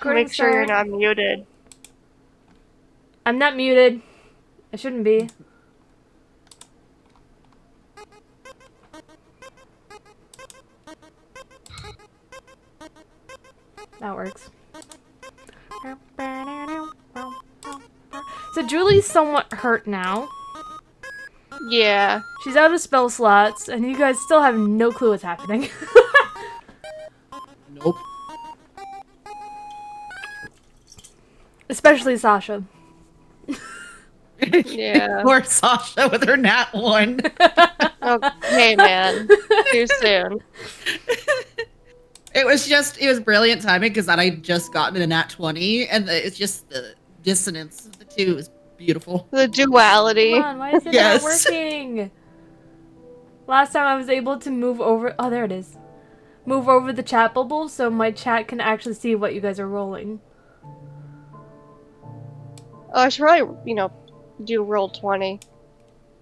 Make sure you're not muted. I'm not muted. I shouldn't be. That works. So Julie's somewhat hurt now. Yeah. She's out of spell slots, and you guys still have no clue what's happening. Nope. Especially Sasha. Yeah. Poor Sasha with her nat 1. Okay, man. Too soon. It was brilliant timing because I just gotten a nat 20, and it's just the dissonance of the two is beautiful. The duality. Come on, why is it not working? Last time I was able to move over. Oh, there it is. Move over the chat bubble so my chat can actually see what you guys are rolling. Oh, I should probably, do roll 20.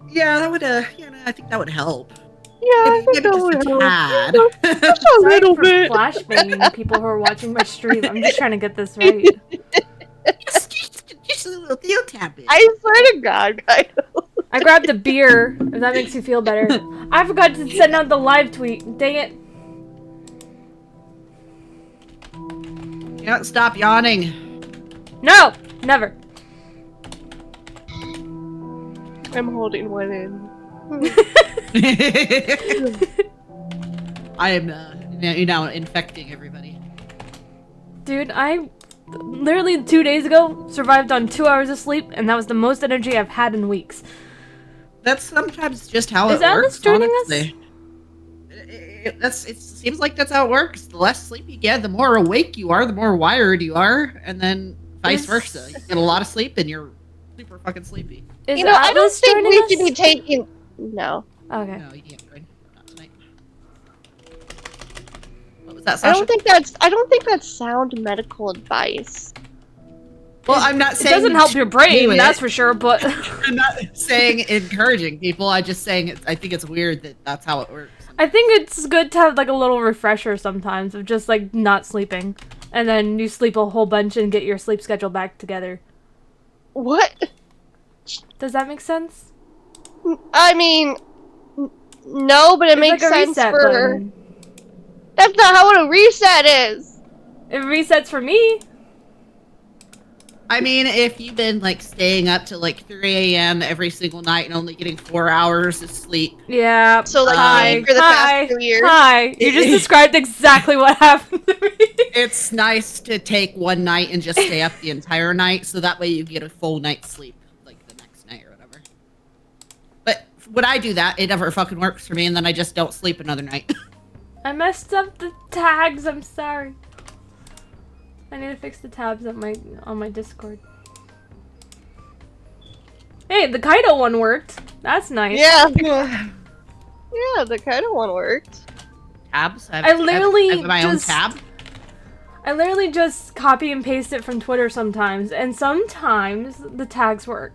Yeah, that would, I think that would help. Yeah, I think that would help. Just a little bit. Flashbanging people who are watching my stream. I'm just trying to get this right. Just a little Theo tap it. I swear to God, Kaido. I grabbed a beer, if that makes you feel better. I forgot to send out the live tweet. Dang it. Can't stop yawning. No! Never. I'm holding one in. I am now infecting everybody. Dude, I literally 2 days ago survived on 2 hours of sleep, and that was the most energy I've had in weeks. That's sometimes just how Is it works. Atlas joining honestly. Us? It seems like that's how it works. The less sleep you get, the more awake you are, the more wired you are, and then vice versa. You get a lot of sleep and you're super fucking sleepy. Is I don't Atlas think joining we us? should be taking. No. Okay. No, you can't join. Not tonight. What was that, I Sasha? don't think that's sound medical advice. Well, I'm not It saying doesn't help your brain, do that's it. for sure, but... I'm not saying encouraging people. I'm just saying I think it's weird that that's how it works. I think it's good to have like a little refresher sometimes of just like not sleeping. And then you sleep a whole bunch and get your sleep schedule back together. What? Does that make sense? I mean, no, but it It's makes like a sense reset for... button. That's not how a reset is! It resets for me. I mean, if you've been like staying up to like 3 a.m. every single night and only getting 4 hours of sleep. Yeah. So like Hi. for the past 2 years. Hi. You just described exactly what happened to me. It's nice to take one night and just stay up the entire night, so that way you get a full night's sleep, like the next night or whatever. But when I do that, it never fucking works for me, and then I just don't sleep another night. I messed up the tags. I'm sorry. I need to fix the tabs on my Discord. Hey, the Kaido one worked. That's nice. Yeah. Yeah, the kind of one worked. Tabs? I literally I have my own just- tab. I literally just copy and paste it from Twitter sometimes, and sometimes the tags work.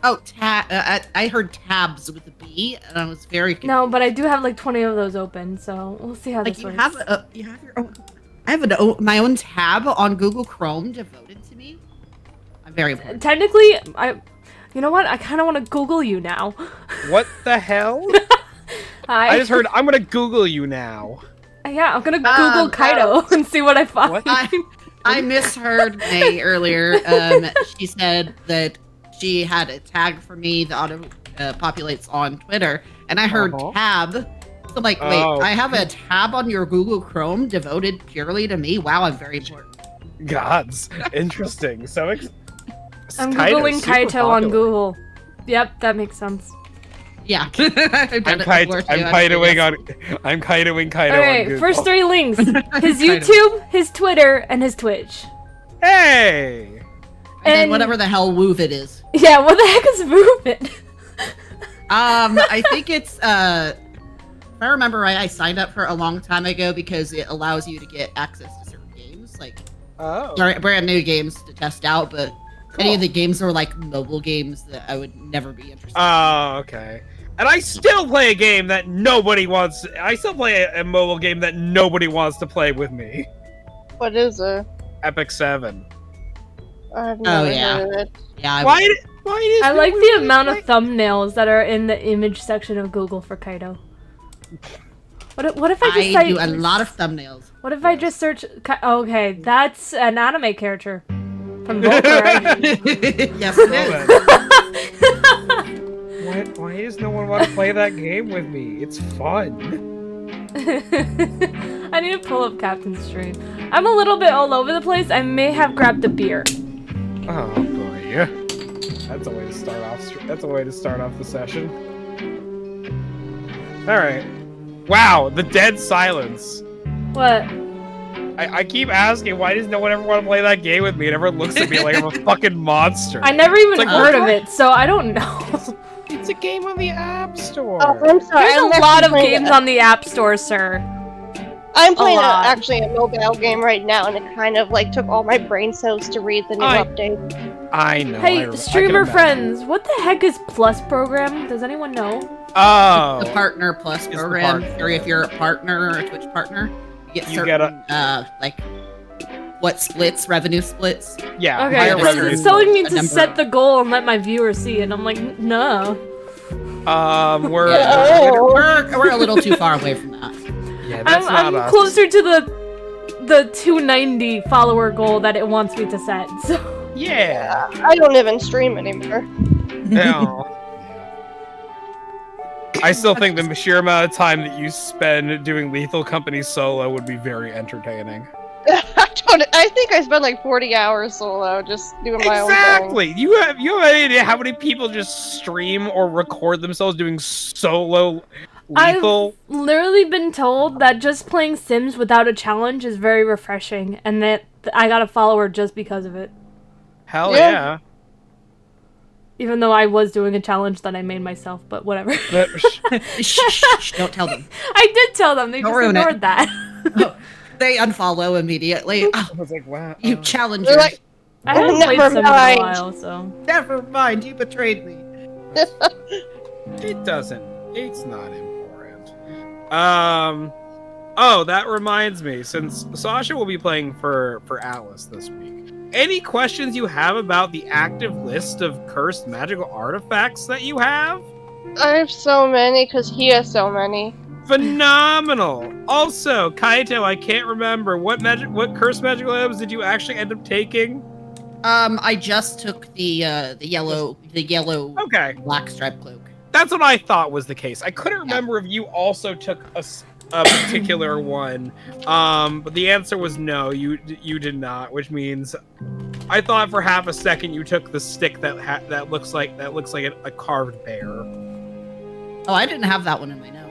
Oh, I heard tabs with a B, and I was very confused. No, but I do have like 20 of those open, so we'll see how Like this you works. have your own. I have my own tab on Google Chrome devoted to me. I'm very bored. Technically, you know what? I kind of want to Google you now. What the hell? Hi. I just heard, I'm gonna Google you now. Yeah, I'm gonna Google Kaido and see what I find. What? I misheard May earlier. She said that she had a tag for me that auto populates on Twitter, and I heard tab. So I'm like, wait, I have a tab on your Google Chrome devoted purely to me? Wow, I'm very important. Gods. Interesting. I'm Kaido's Googling super Kaito on popular. Google. Yep, that makes sense. Yeah. I'm Kaidoing Kaido on Alright, Google. first 3 links. His Kaido. YouTube, his Twitter, and his Twitch. Hey! And whatever the hell Woof it is. Yeah, what the heck is movement? I think it's if I remember right, I signed up for it a long time ago because it allows you to get access to certain games, like brand new games to test out, but any of the games are like mobile games that I would never be interested in. Oh, okay. And I still play a game that nobody wants. I still play a mobile game that nobody wants to play with me. What is it? Epic 7. I've never heard of it. Yeah. Why is I no like one the really amount of play- thumbnails that are in the image section of Google for Kaido. What if I just I do a lot of thumbnails. What if I just search? Okay, that's an anime character from Volker, right? Yes, it is. Why does no one want to play that game with me? It's fun. I need to pull up Captain's stream. I'm a little bit all over the place. I may have grabbed a beer. Oh boy, that's a way to start off. That's a way to start off the session. All right. Wow, the dead silence. What? I keep asking, why does no one ever want to play that game with me? And everyone looks at me like I'm a fucking monster. I never even like, heard of it, so I don't know. It's a game on the App Store. Oh, I'm sorry. There's I'm a lot of actually games playing on the App Store, sir. I'm playing lot. actually a mobile game right now, and it kind of like took all my brain cells to read the new update. I know. Hey, I can streamer imagine. friends, what the heck is Plus program? Does anyone know? Oh. The Partner Plus It's the program, partner. or if you're a partner or a Twitch partner, you You get get certain, like, revenue splits. Yeah. Okay, higher so because revenue it's telling me a to number. set the goal and let my viewers see it. And I'm like, no. We're We're a little too far away from that. yeah, that's I'm not us. closer to the 290 follower goal that it wants me to set. So Yeah. I don't even stream anymore. No. I still think the sheer amount of time that you spend doing Lethal Company solo would be very entertaining. I think I spent like 40 hours solo just doing my own thing. Exactly. You have any idea how many people just stream or record themselves doing solo Lethal? I've literally been told that just playing Sims without a challenge is very refreshing, and that I got a follower just because of it. Hell Yeah. yeah. Even though I was doing a challenge that I made myself, but whatever. Shh, don't tell them. I did tell them, they Don't just ruin it. ignored that. They unfollow immediately. Oh, I was like, wow. you oh. challengers. They're like, I haven't played Never Sims in a mind. while, so. Never mind, you betrayed me. It doesn't. It's not important. Oh, that reminds me. Since Sasha will be playing for Atlas this week, any questions you have about the active list of cursed magical artifacts that you have? I have so many because he has so many. Phenomenal. Also, Kaito, I can't remember what cursed magical items did you actually end up taking? I just took the yellow Okay, black stripe cloak. that's what I thought was the case. I couldn't remember if you also took a particular one, but the answer was no. You did not, which means I thought for half a second you took the stick that looks like a carved bear. Oh, I didn't have that one in my notes.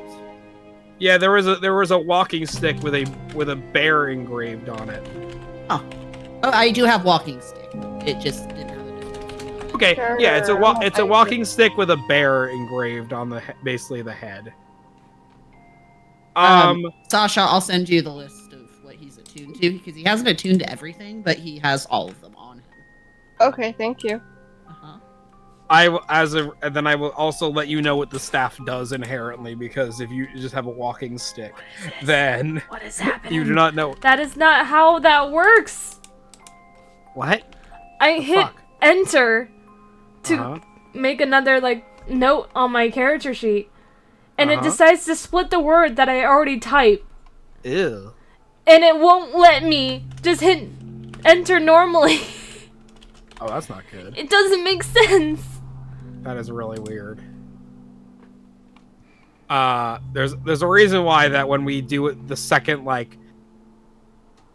Yeah, there was a walking stick with a bear engraved on it. Oh, I do have walking stick. It just didn't have a description. Okay, yeah, it's a Sure. walking stick with a bear engraved on basically the head. Sasha, I'll send you the list of what he's attuned to because he hasn't attuned to everything, but he has all of them on him. Okay, thank you. Uh-huh. And then I will also let you know what the staff does inherently, because if you just have a walking stick, then What is happening? you do not know That is not how that works. what. I The hit fuck? enter to Uh-huh. make another note on my character sheet, and it Uh-huh. decides to split the word that I already typed, Ew. and it won't let me just hit enter normally. Oh, that's not good. It doesn't make sense. That is really weird. There's a reason why that when we do it the second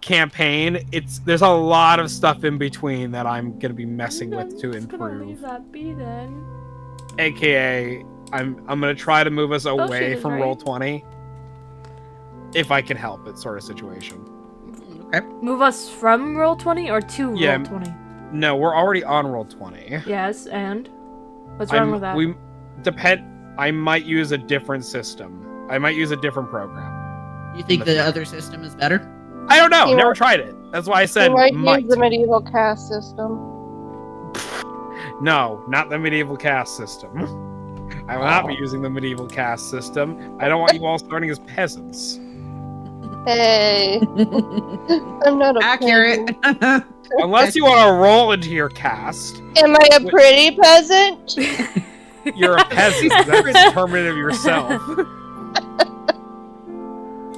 campaign, there's a lot of stuff in between that I'm gonna be messing with to I'm just gonna leave improve. that be then. AKA, I'm gonna try to move us away shit is from right. Roll20, if I can help it, sort of situation. Okay. Move us from Roll20 or to Yeah. Roll20? No, we're already on Roll20. Yes, and what's wrong with that? I might use a different system. I might use a different program. You think the other system is better? I don't know. You Never might- tried it. That's why I said You might might. use the medieval caste system. No, not the medieval caste system. I will not be using the medieval caste system. I don't want you all starting as peasants. Hey, I'm not a Accurate. peasant. Unless you want to roll into your cast, Am I a pretty peasant? you're a peasant. That's determinant of yourself.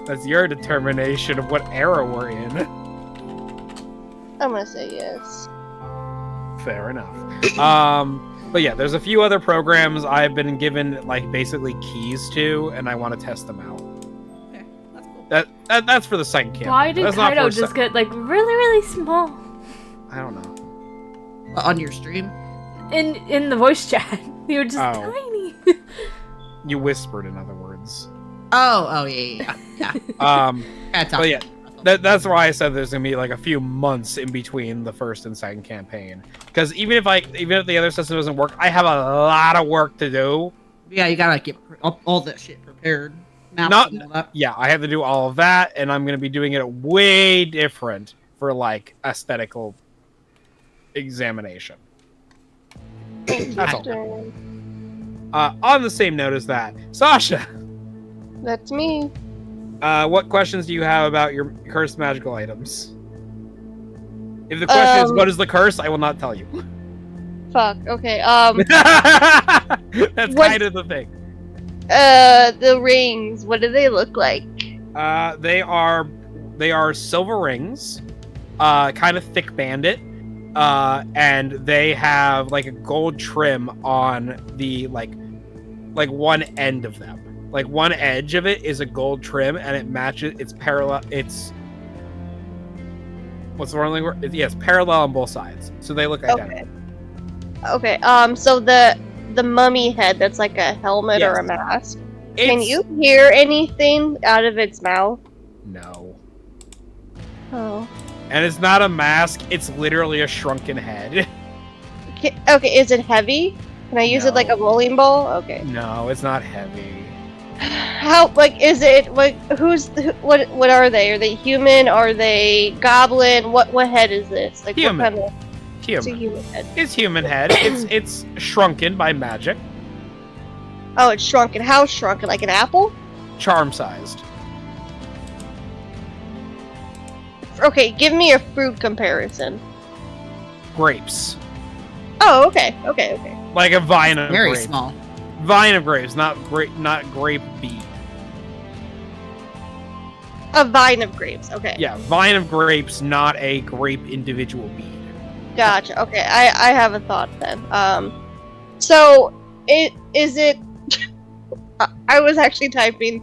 That's your determination of what era we're in. I'm gonna say yes. Fair enough. But yeah, there's a few other programs I've been given like basically keys to, and I want to test them out. Okay, that's cool. That's for the second camp. Why did That's not Kaido for just get like really small I don't know. On your stream? in the voice chat? You were just Oh. tiny. You whispered, in other words. Oh, yeah. That's But yeah, that's why I said there's gonna be like a few months in between the first and second campaign. Because even if the other system doesn't work, I have a lot of work to do. Yeah, you gotta get all that shit prepared. Not, yeah, I have to do all of that, and I'm gonna be doing it way different for like aesthetical examination. That's all. On the same note as that, Sasha, That's me. what questions do you have about your cursed magical items? If the question is what is the curse, I will not tell you. Fuck. Okay. That's What- kind of the thing. The rings. What do they look like? They are silver rings, kind of thick banded, and they have like a gold trim on the like one end of them. Like one edge of it is a gold trim, and it matches. It's parallel. It's what's the wrong word? Yes, parallel on both sides, so they look identical. Okay. So the mummy head that's like a helmet or a Yes. mask. Can It's- you hear anything out of its mouth? No. Oh. And it's not a mask. It's literally a shrunken head. Okay. Is it heavy? Can I use it like No. a bowling ball? Okay. No, it's not heavy. How like is it like what are they? Are they human? Are they goblin? What head is this? Like Human. what kind of it's a Human. human head. It's human head. It's shrunken by magic. Oh, it's shrunken. How shrunken? Like an apple? Charm sized. Okay, give me a fruit comparison. Grapes. Oh, okay. Like a vine of very grapes. small. Vine of grapes, not grape bead. A vine of grapes. Okay. Yeah, vine of grapes, not a grape individual bead. Gotcha. Okay, I have a thought then. So is it? I was actually typing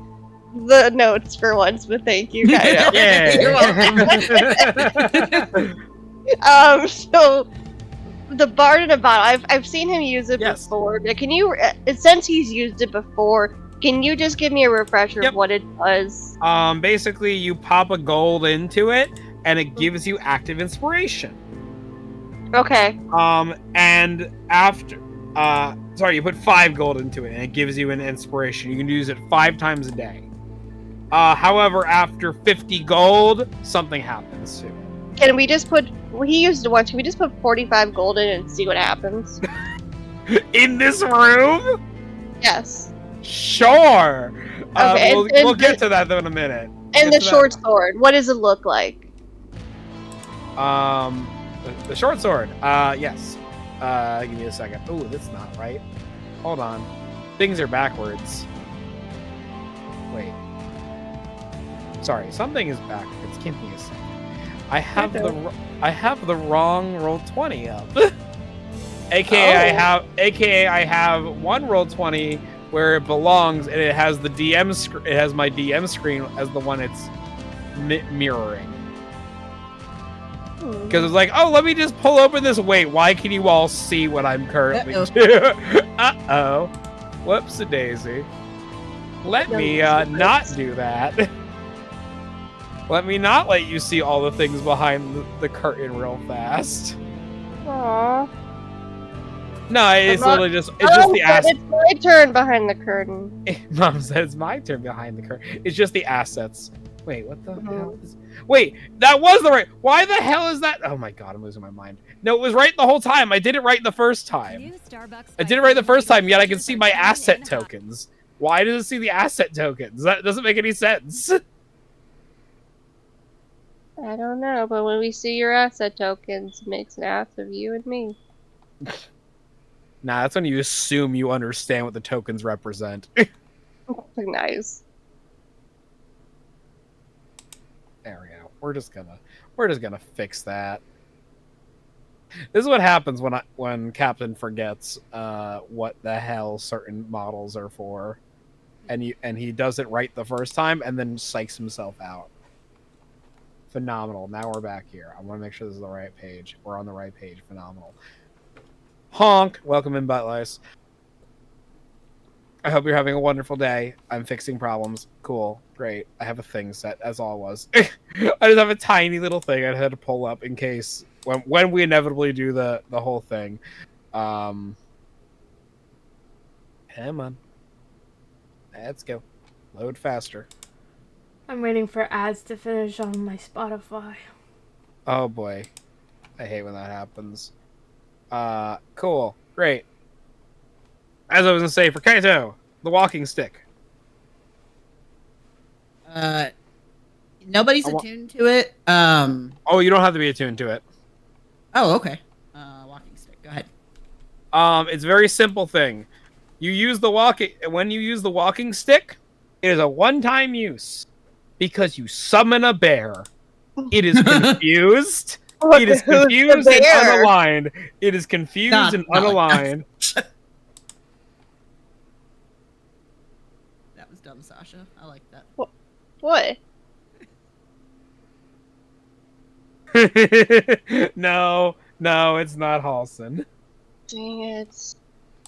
the notes for once, but thank you, Kaido. Yeah. You're welcome. So the bard in a bottle. I've seen him use it Yes. before. Can you? Since he's used it before, can you just give me a refresher Yep. of what it does? Basically, you pop a gold into it, and it gives you active inspiration. Okay. And after, sorry, you put 5 gold into it, and it gives you an inspiration. You can use it 5 times a day. However, after 50 gold, something happens to it. Can we just put? He used it once. Can we just put 45 gold in and see what happens? In this room? Yes. Sure. Okay, and We'll get to that though in a minute. And Get the to short sword. What does it look like? that. The short sword. Yes. Give me a second. Oh, that's not right. Hold on. Things are backwards. Wait. Sorry, something is backwards. Give me a second. I have the wrong roll 20 up. AKA I have one roll 20 where it belongs, and it has the DM it has my DM screen as the one it's mirroring. Because it's like, oh, let me just pull open this. Wait, why can you all see what I'm currently doing? Uh-oh. Whoops-a-daisy. Let me not do that. Let me not let you see all the things behind the curtain real fast. Aww. No, it's Mom- literally just the ass. It's my turn behind the curtain. Mom said it's my turn behind the curtain. It's just the assets. Wait, what the hell is? Wait, that was the right. Why the hell is that? Oh my god, I'm losing my mind. No, it was right the whole time. I did it right the first time. I did it right the first time. Yet I can see my asset tokens. Why does it see the asset tokens? That doesn't make any sense. I don't know, but when we see your asset tokens, it makes an ass of you and me. Nah, that's when you assume you understand what the tokens represent. Nice. There we go. We're just gonna fix that. This is what happens when Captain forgets what the hell certain models are for, and he does it right the first time and then psychs himself out. Phenomenal. Now we're back here. I want to make sure this is the right page. We're on the right page. Phenomenal. Honk. Welcome in, Buttlice. I hope you're having a wonderful day. I'm fixing problems. Cool. Great. I have a thing set, as always. I just have a tiny little thing I had to pull up in case when we inevitably do the whole thing. Come on. Let's go. Load faster. I'm waiting for ads to finish on my Spotify. Oh boy. I hate when that happens. Cool. Great. As I was gonna say, for Kaito, the walking stick. Nobody's attuned to it. Oh, you don't have to be attuned to it. Oh, okay. Walking stick. Go ahead. It's a very simple thing. When you use the walking stick, it is a one-time use because you summon a bear. It is confused. It is confused and unaligned. It is confused and unaligned. That was dumb, Sasha. I like that. What? No, it's not Halson. Dang it.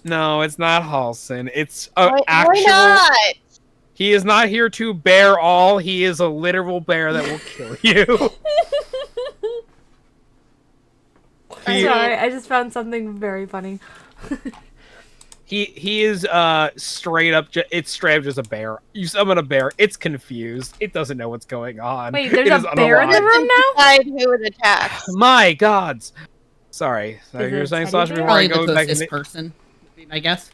No, it's not Halson. It's Why not? He is not here to bear all. He is a literal bear that will kill you. I'm sorry, I just found something very funny. He is straight up. It's straight up just a bear. You summon a bear. It's confused. It doesn't know what's going on. Wait, there's a bear in the room now? Decide who it attacks. My gods. Sorry. So Is you were it saying, teddy Sasha, bear? before I Probably go the back closest person, would be my guess.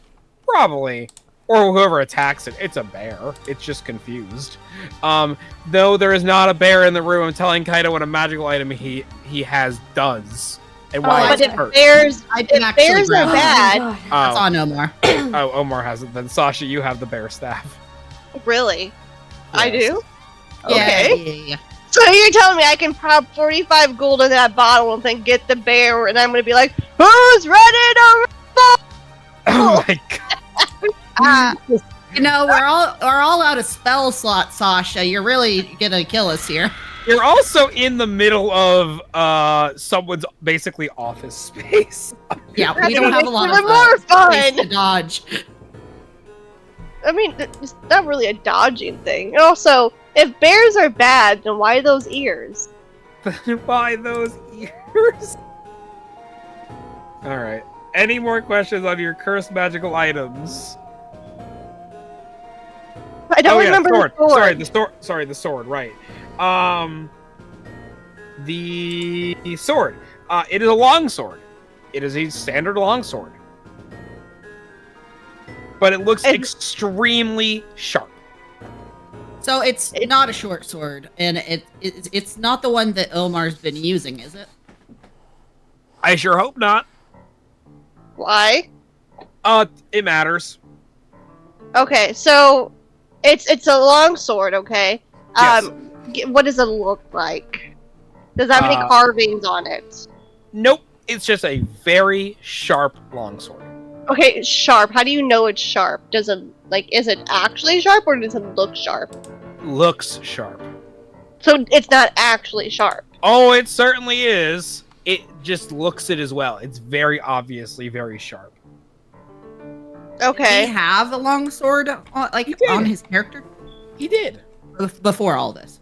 Probably. Or whoever attacks it. It's a bear. It's just confused. Though there is not a bear in the room, I'm telling Kaito what a magical item he has does. And why But it's if hurt. bears are Oh, bad, God. That's on Omar. Oh, Omar has it. Then Sasha, you have the bear staff. really? I Yes. do? Yeah, Okay. yeah. So you're telling me I can pop 45 gold in that bottle and then get the bear, and I'm gonna be like, who's ready to rumble? Oh my god. Ah, You know, we're all out of spell slots, Sasha. You're really gonna kill us here. You're also in the middle of someone's basically office space. Yeah, That's we don't have a lot even of more space fun. to dodge. I mean, it's not really a dodging thing. And also, if bears are bad, then why those ears? Why those ears? Alright. Any more questions on your cursed magical items? I don't remember sword. the sword. Sorry, the sword, right. The sword. It is a long sword. It is a standard long sword. But it looks extremely sharp. So it's not a short sword, and it's not the one that Omar's been using, is it? I sure hope not. Why? It matters. Okay, so it's a long sword, okay? Yes. What does it look like? Does it have any carvings on it? Nope. It's just a very sharp longsword. Okay, sharp. How do you know it's sharp? Does it, is it actually sharp or does it look sharp? Looks sharp. So it's not actually sharp. Oh, it certainly is. It just looks it as well. It's very obviously very sharp. Did Okay. he have a long sword on his character? He did. Before all this.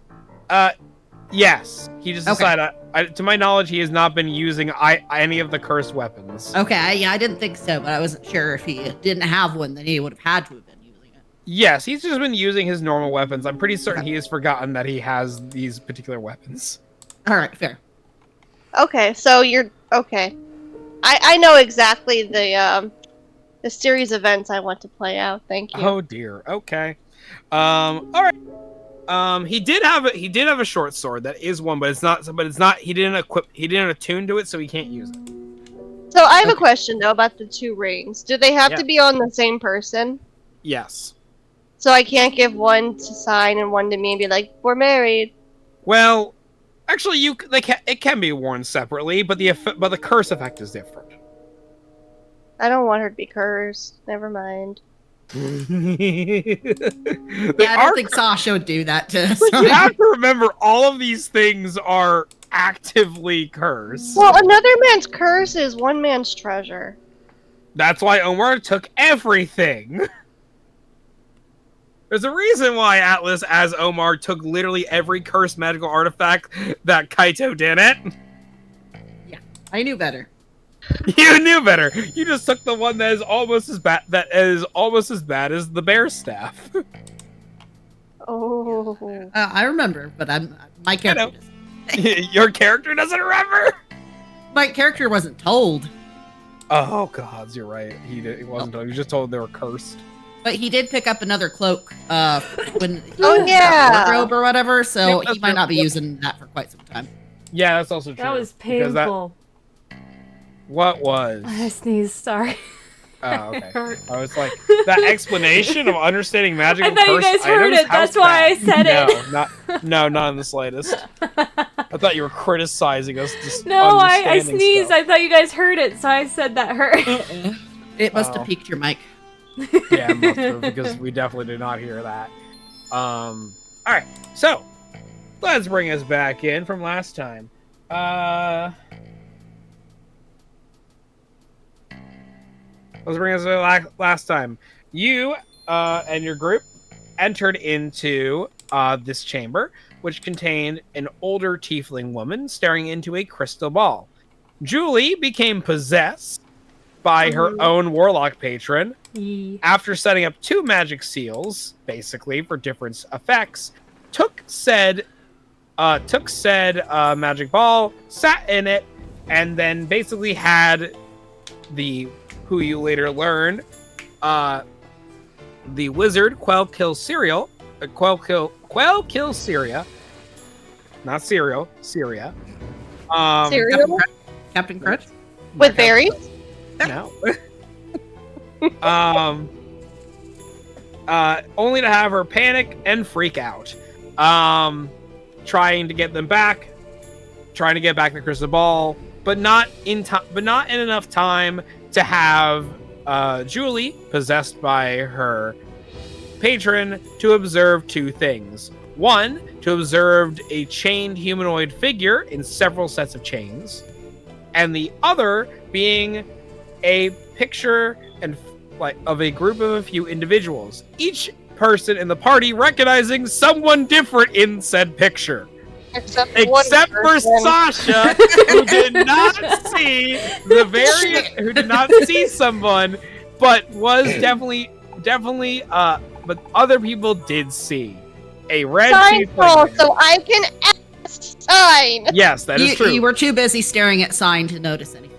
Yes. He just decided. To my knowledge, he has not been using any of the cursed weapons. Okay, yeah, I didn't think so, but I wasn't sure if he didn't have one, then he would have had to have been using it. Yes, he's just been using his normal weapons. I'm pretty certain he has forgotten that he has these particular weapons. All right, fair. Okay, so you're okay. I know exactly the series of events I want to play out. Thank you. Oh dear. Okay. All right. He did have a short sword. That is one, but it's not. He didn't attune to it, so he can't use it. So I have a question though about the 2 rings. Do they have Yeah. to be on the same person? Yes. So I can't give one to Sign and one to me and be like, we're married. Well, actually, it can be worn separately, but the curse effect is different. I don't want her to be cursed. Never mind. Yeah, I don't think Sasha would do that to us. You have to remember, all of these things are actively cursed. Well, another man's curse is one man's treasure. That's why Omar took everything. There's a reason why Atlas, as Omar, took literally every cursed magical artifact that Kaito didn't. Yeah, I knew better. You knew better. You just took the one that is almost as bad. That is almost as bad as the bear staff. Oh. I remember, but my character doesn't. Your character doesn't remember. My character wasn't told. Oh gods, you're right. He wasn't told. He was just told they were cursed. But he did pick up another cloak when he Oh, yeah. got wardrobe or whatever, so Yep, he might not be using that for quite some time. Yeah, that's also true. That was because painful. What was? I sneezed, sorry. Oh, okay. It hurt. I was like, that explanation of understanding magical I thought you cursed guys heard items, it, that's how's why I that? said it. Not in the slightest. I thought you were criticizing us. Just No, I understanding sneezed. stuff. I thought you guys heard it, so I said that hurt. It must Oh. have piqued your mic. Yeah, it must have, because we definitely did not hear that. Alright, so let's bring us back in from last time. Let's bring us to last time. You and your group entered into this chamber, which contained an older tiefling woman staring into a crystal ball. Julie became possessed by her own warlock patron. After setting up 2 magic seals, basically for different effects, took said magic ball, sat in it, and then basically had who you later learn, the wizard Quell kill Syria, not Syria. Cereal? Captain Crunch? With berries? No. Only to have her panic and freak out. Trying to get them back, trying to get back the crystal ball, but not in enough time to have Julie, possessed by her patron, to observe 2 things. One, to observe a chained humanoid figure in several sets of chains, and the other being a picture of a group of a few individuals, each person in the party recognizing someone different in said picture. Except for Sasha, who did not see who did not see someone, but was definitely, but other people did see a red Sign tiefling. so I can ask Sign. Yes, that is true. You were too busy staring at Sign to notice anything.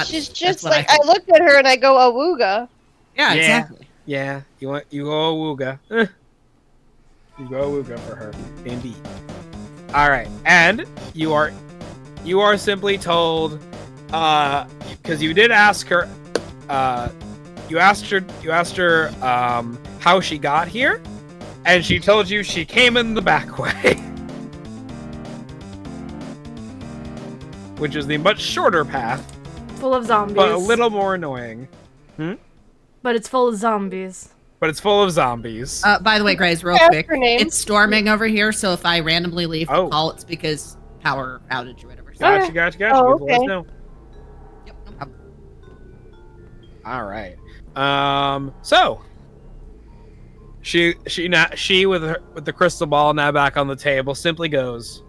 She's that's just what like, I I think. looked at her and I go, Awooga. Yeah, Yeah. exactly. Yeah, you go Awooga. You go Awooga for her, indeed. All right, and you are simply told, because you did ask her, you asked her how she got here, and she told you she came in the back way, which is the much shorter path, Full of zombies. but a little more annoying. But it's full of zombies. But it's full of zombies. By the way, Grace, real Ask quick, her name. it's storming over here, so if I randomly leave the Oh. call, it's because power outage or whatever. So, Gotcha. Oh, Let us okay. know. yep, no problem. All right. So she with the crystal ball now back on the table simply goes,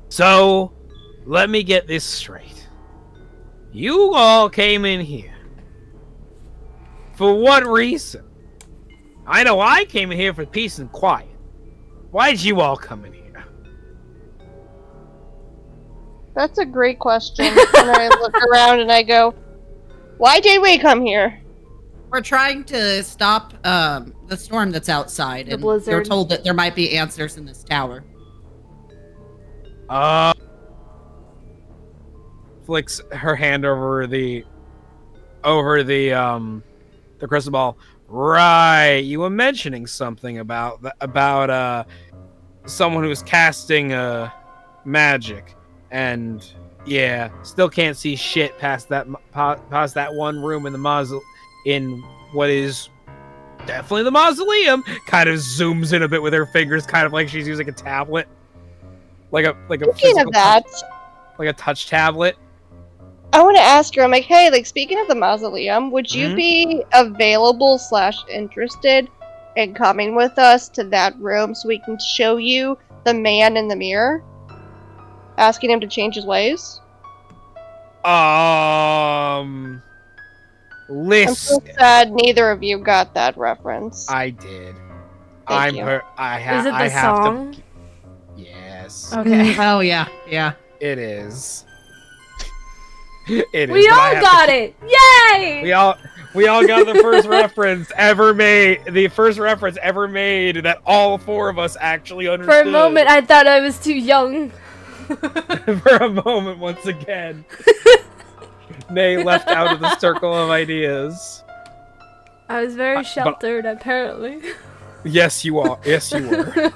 so let me get this straight. You all came in here. For what reason? I know I came in here for peace and quiet. Why'd you all come in here? That's a great question. And I look around and I go, why did we come here? We're trying to stop the storm that's outside, The and blizzard. they're told that there might be answers in this tower. Flicks her hand over the crystal ball. Right, you were mentioning something about someone who was casting magic, and yeah, still can't see shit past that one room in the in what is definitely the mausoleum. Kind of zooms in a bit with her fingers, kind of like she's using a tablet, like a Speaking of that, like a touch tablet. I want to ask her. I'm like, hey, like speaking of the mausoleum, would you be available / interested in coming with us to that room so we can show you the man in the mirror, asking him to change his ways? Listen. I'm so sad neither of you got that reference. I did. Thank you. Is it the song? Yes. Okay. Oh yeah, yeah. It is. It is. We all got it! Yay! We all got the first reference ever made. The first reference ever made that all four of us actually understood. For a moment, I thought I was too young. For a moment, once again, Nay left out of the circle of ideas. I was very sheltered, apparently. Yes, you are. Yes, you were.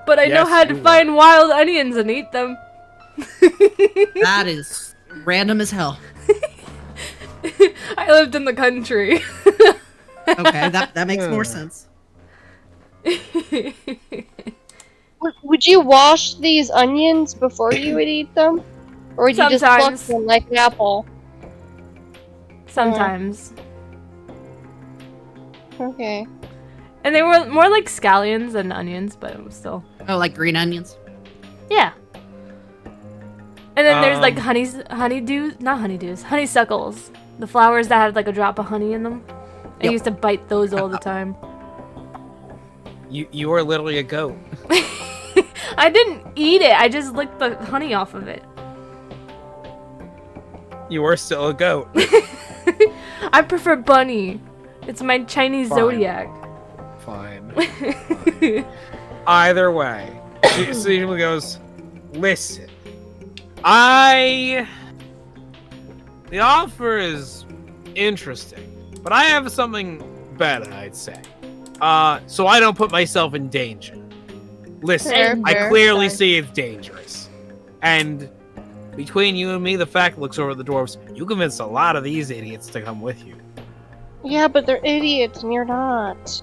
But I know how to find wild onions and eat them. That is random as hell. I lived in the country. Okay, that makes more sense. Would you wash these onions before you would eat them? Or would you just pluck Sometimes. them like an apple? Sometimes. Okay. And they were more like scallions than onions, but it was still... Oh, like green onions? Yeah. And then there's like honeysuckles. The flowers that had like a drop of honey in them. I used to bite those all the time. You are literally a goat. I didn't eat it. I just licked the honey off of it. You are still a goat. I prefer bunny. It's my Chinese zodiac. Fine. Either way, she goes, listen, the offer is interesting, but I have something better, I'd say. So I don't put myself in danger. Listen, I clearly see it's dangerous. And between you and me, the fact looks over the dwarves, you convinced a lot of these idiots to come with you. Yeah, but they're idiots and you're not.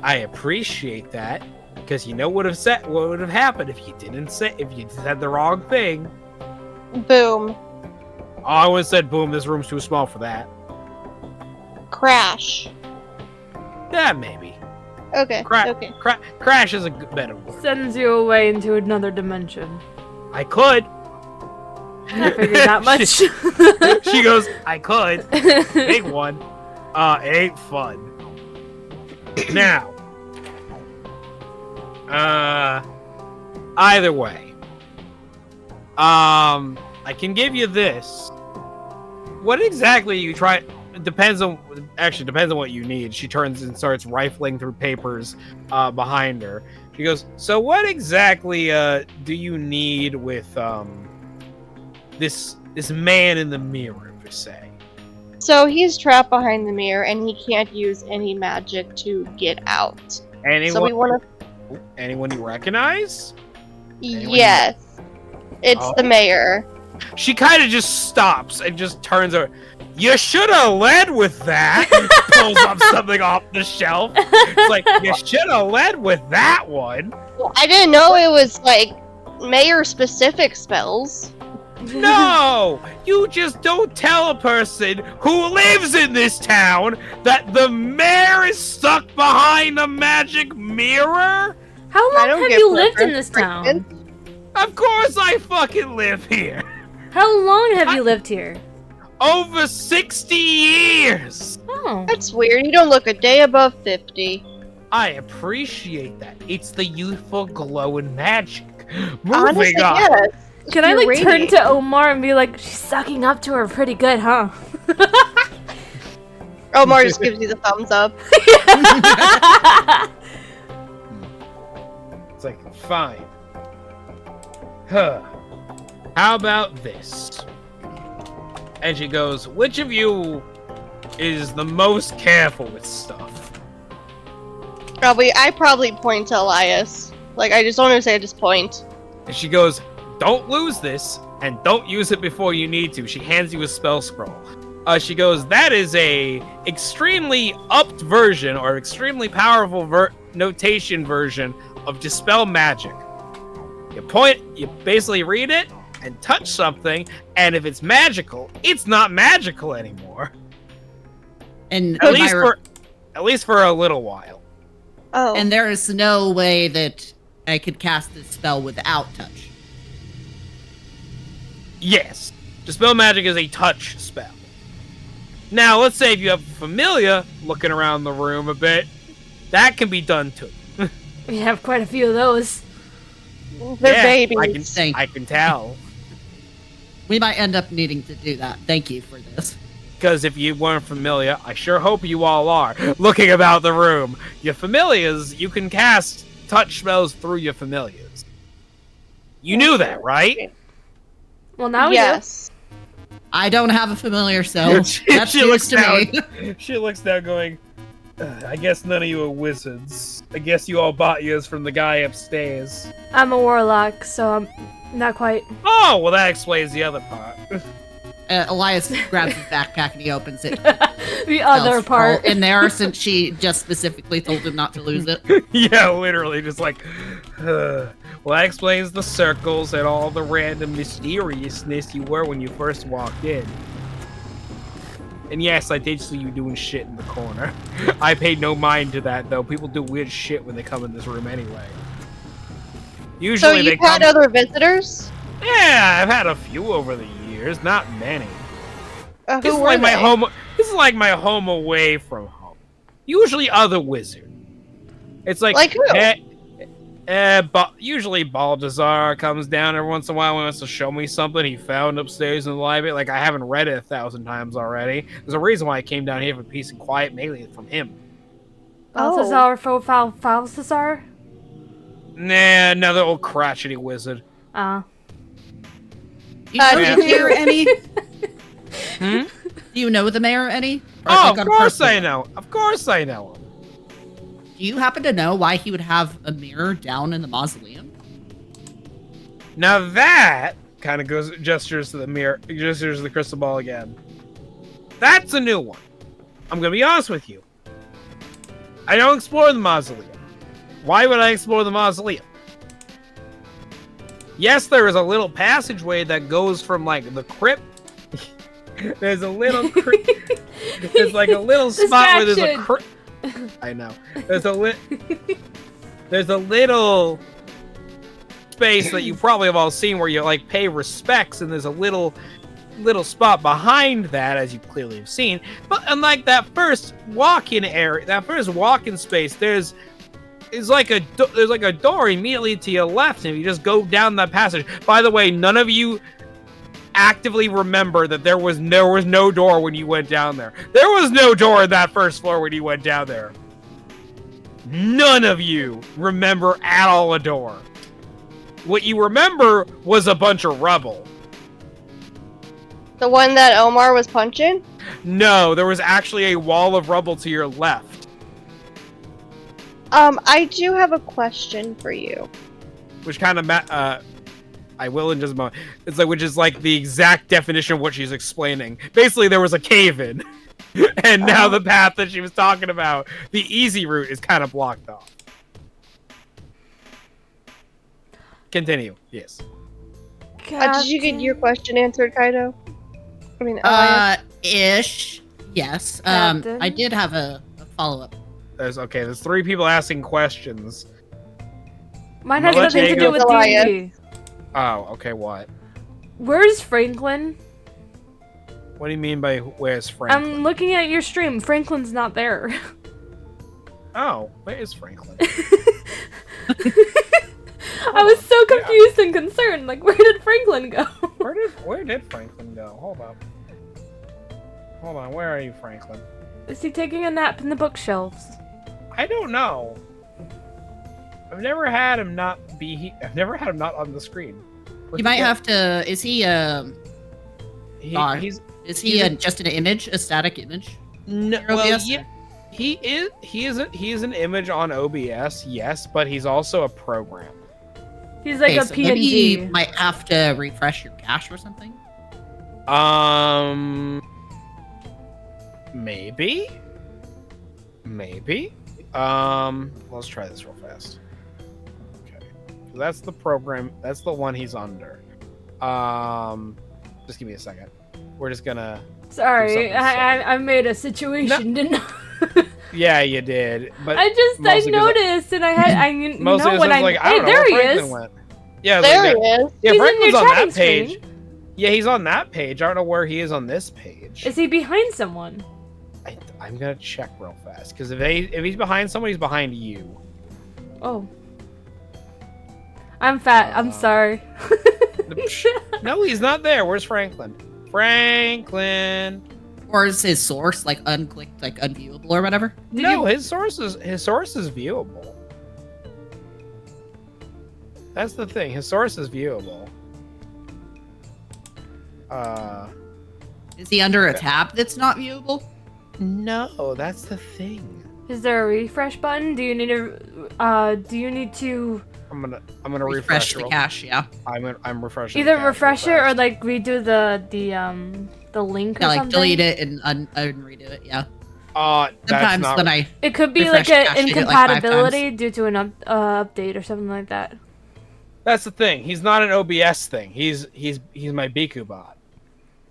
I appreciate that, because you know what would have happened if you said the wrong thing. Boom. Oh, I would have said, boom, this room's too small for that. Crash. Yeah, maybe. Okay. Okay. Crash is a better word. Sends you away into another dimension. I could. I figured that much. She goes, I could. Big one. It ain't fun. Now. Either way. I can give you this. What exactly you try... depends on what you need. She turns and starts rifling through papers behind her. She goes, so what exactly do you need with this man in the mirror, per se? So he's trapped behind the mirror and he can't use any magic to get out. Anyone, so we want to... Anyone you recognize? Yes. It's the mayor. She kind of just stops and just turns over. You should have led with that. Pulls up something off the shelf. It's like, you should have led with that one. Well, I didn't know it was like mayor-specific spells. No! You just don't tell a person who lives in this town that the mayor is stuck behind a magic mirror? How long have you lived in this town? Of course I fucking live here. How long have you lived here? Over 60 years! Oh. That's weird. You don't look a day above 50. I appreciate that. It's the youthful glow and magic. Honestly, Moving on. yes. Can I like turn to Omar and be like, she's sucking up to her pretty good, huh? Omar just gives you the thumbs up. It's like, fine. Huh. How about this? And she goes, which of you is the most careful with stuff? I probably point to Elias. Like, I just don't understand, just point. And she goes, don't lose this, and don't use it before you need to. She hands you a spell scroll. She goes, that is a extremely upped version, or extremely powerful notation version of Dispel Magic. You basically read it, and touch something, and if it's magical, it's not magical anymore. And At least for a little while. Oh. And there is no way that I could cast this spell without touch. Yes. Dispel Magic is a touch spell. Now, let's say if you have a familiar looking around the room a bit, that can be done too. We have quite a few of those. They're babies. I can tell. We might end up needing to do that. Thank you for this. Because if you weren't familiar, I sure hope you all are, looking about the room. Your familiars, you can cast touch spells through your familiars. You knew that, right? Well, now yes. I don't have a familiar, so that's news to me. She looks down going, I guess none of you are wizards. I guess you all bought yours from the guy upstairs. we do. I'm a warlock, so I'm not quite. Oh, well that explains the other part. Elias grabs his backpack and he opens it. The other part. In there, since she just specifically told him not to lose it. Yeah, literally, just like, well, that explains the circles and all the random mysteriousness you were when you first walked in. And yes, I did see you doing shit in the corner. I paid no mind to that, though. People do weird shit when they come in this room anyway. Usually So you've had other visitors? Yeah, I've had a few over the years, not many. Who This is were like my they? home. This is like my home away from home. Usually other wizard. It's like who? Usually Baldassar comes down every once in a while and wants to show me something he found upstairs in the library. Like, I haven't read it 1,000 times already. There's a reason why I came down here for peace and quiet, mainly from him. Balthazar, Falthazar? Nah, another old crotchety wizard. Do you know the mayor any? Hmm? Do you know the mayor any? Oh, of course I know. Of course I know him. Do you happen to know why he would have a mirror down in the mausoleum? Now that kind of gestures to the mirror, gestures to the crystal ball again. That's a new one. I'm gonna be honest with you. I don't explore the mausoleum. Why would I explore the mausoleum? Yes, there is a little passageway that goes from like the crypt. There's a little there's like a little spot where there's a crypt. I know. There's a little space that you probably have all seen where you like pay respects, and there's a little spot behind that, as you clearly have seen. But unlike that first walk-in area, that first walk-in space, there's like a door immediately to your left, and if you just go down that passage. By the way, none of you actively remember that there was no door when you went down there. There was no door in that first floor when you went down there. None of you remember at all a door. What you remember was a bunch of rubble. The one that Omar was punching? No, there was actually a wall of rubble to your left. I do have a question for you. Which kind of I will in just a moment. It's like, which is like the exact definition of what she's explaining. Basically, there was a cave-in, and now the path that she was talking about, the easy route, is kind of blocked off. Continue. Yes. Did you get your question answered, Kaido? I mean, Ish. Yes. Captain? I did have a follow-up. There's 3 people asking questions. Mine has I'll let nothing to Diego- do with Elias. D&D. Oh, okay, what? Where's Franklin? What do you mean by where's Franklin? I'm looking at your stream. Franklin's not there. Oh, where is Franklin? I was so confused and concerned. Like, where did Franklin go? Where did Franklin go? Hold on, where are you, Franklin? Is he taking a nap in the bookshelves? I don't know. I've never had him not I've never had him not on the screen. You might have to. Is he? Is he just an image, a static image? No. Well, yeah, he is an image on OBS, yes, but he's also a program. He's like a so PNG. Maybe you might have to refresh your cache or something. Maybe. Let's try this real fast. Okay, so that's the program. That's the one he's under. Just give me a second. We're just gonna. Sorry, I made a situation, didn't I? Yeah, you did. But I noticed, and I you know when I like, hey, there he is. Went. Yeah, There he is. Yeah, He's Franklin's in your on that chatting page. screen. Yeah, he's on that page. I don't know where he is on this page. Is he behind someone? I'm gonna check real fast because if he's behind someone, he's behind you. Oh. I'm fat. I'm sorry. No, he's not there. Where's Franklin? Franklin. Or is his source like unclicked, like unviewable or whatever? His source is viewable. That's the thing. His source is viewable. Is he under a tab that's not viewable? No, that's the thing. Is there a refresh button? Do you need to? I'm gonna refresh the cache. Yeah. I'm refreshing. Either refresh it or like redo the link or like something. delete it and redo it. Yeah. Sometimes when I it could be like an incompatibility due to an update or something like that. That's the thing. He's not an OBS thing. He's my Biku bot.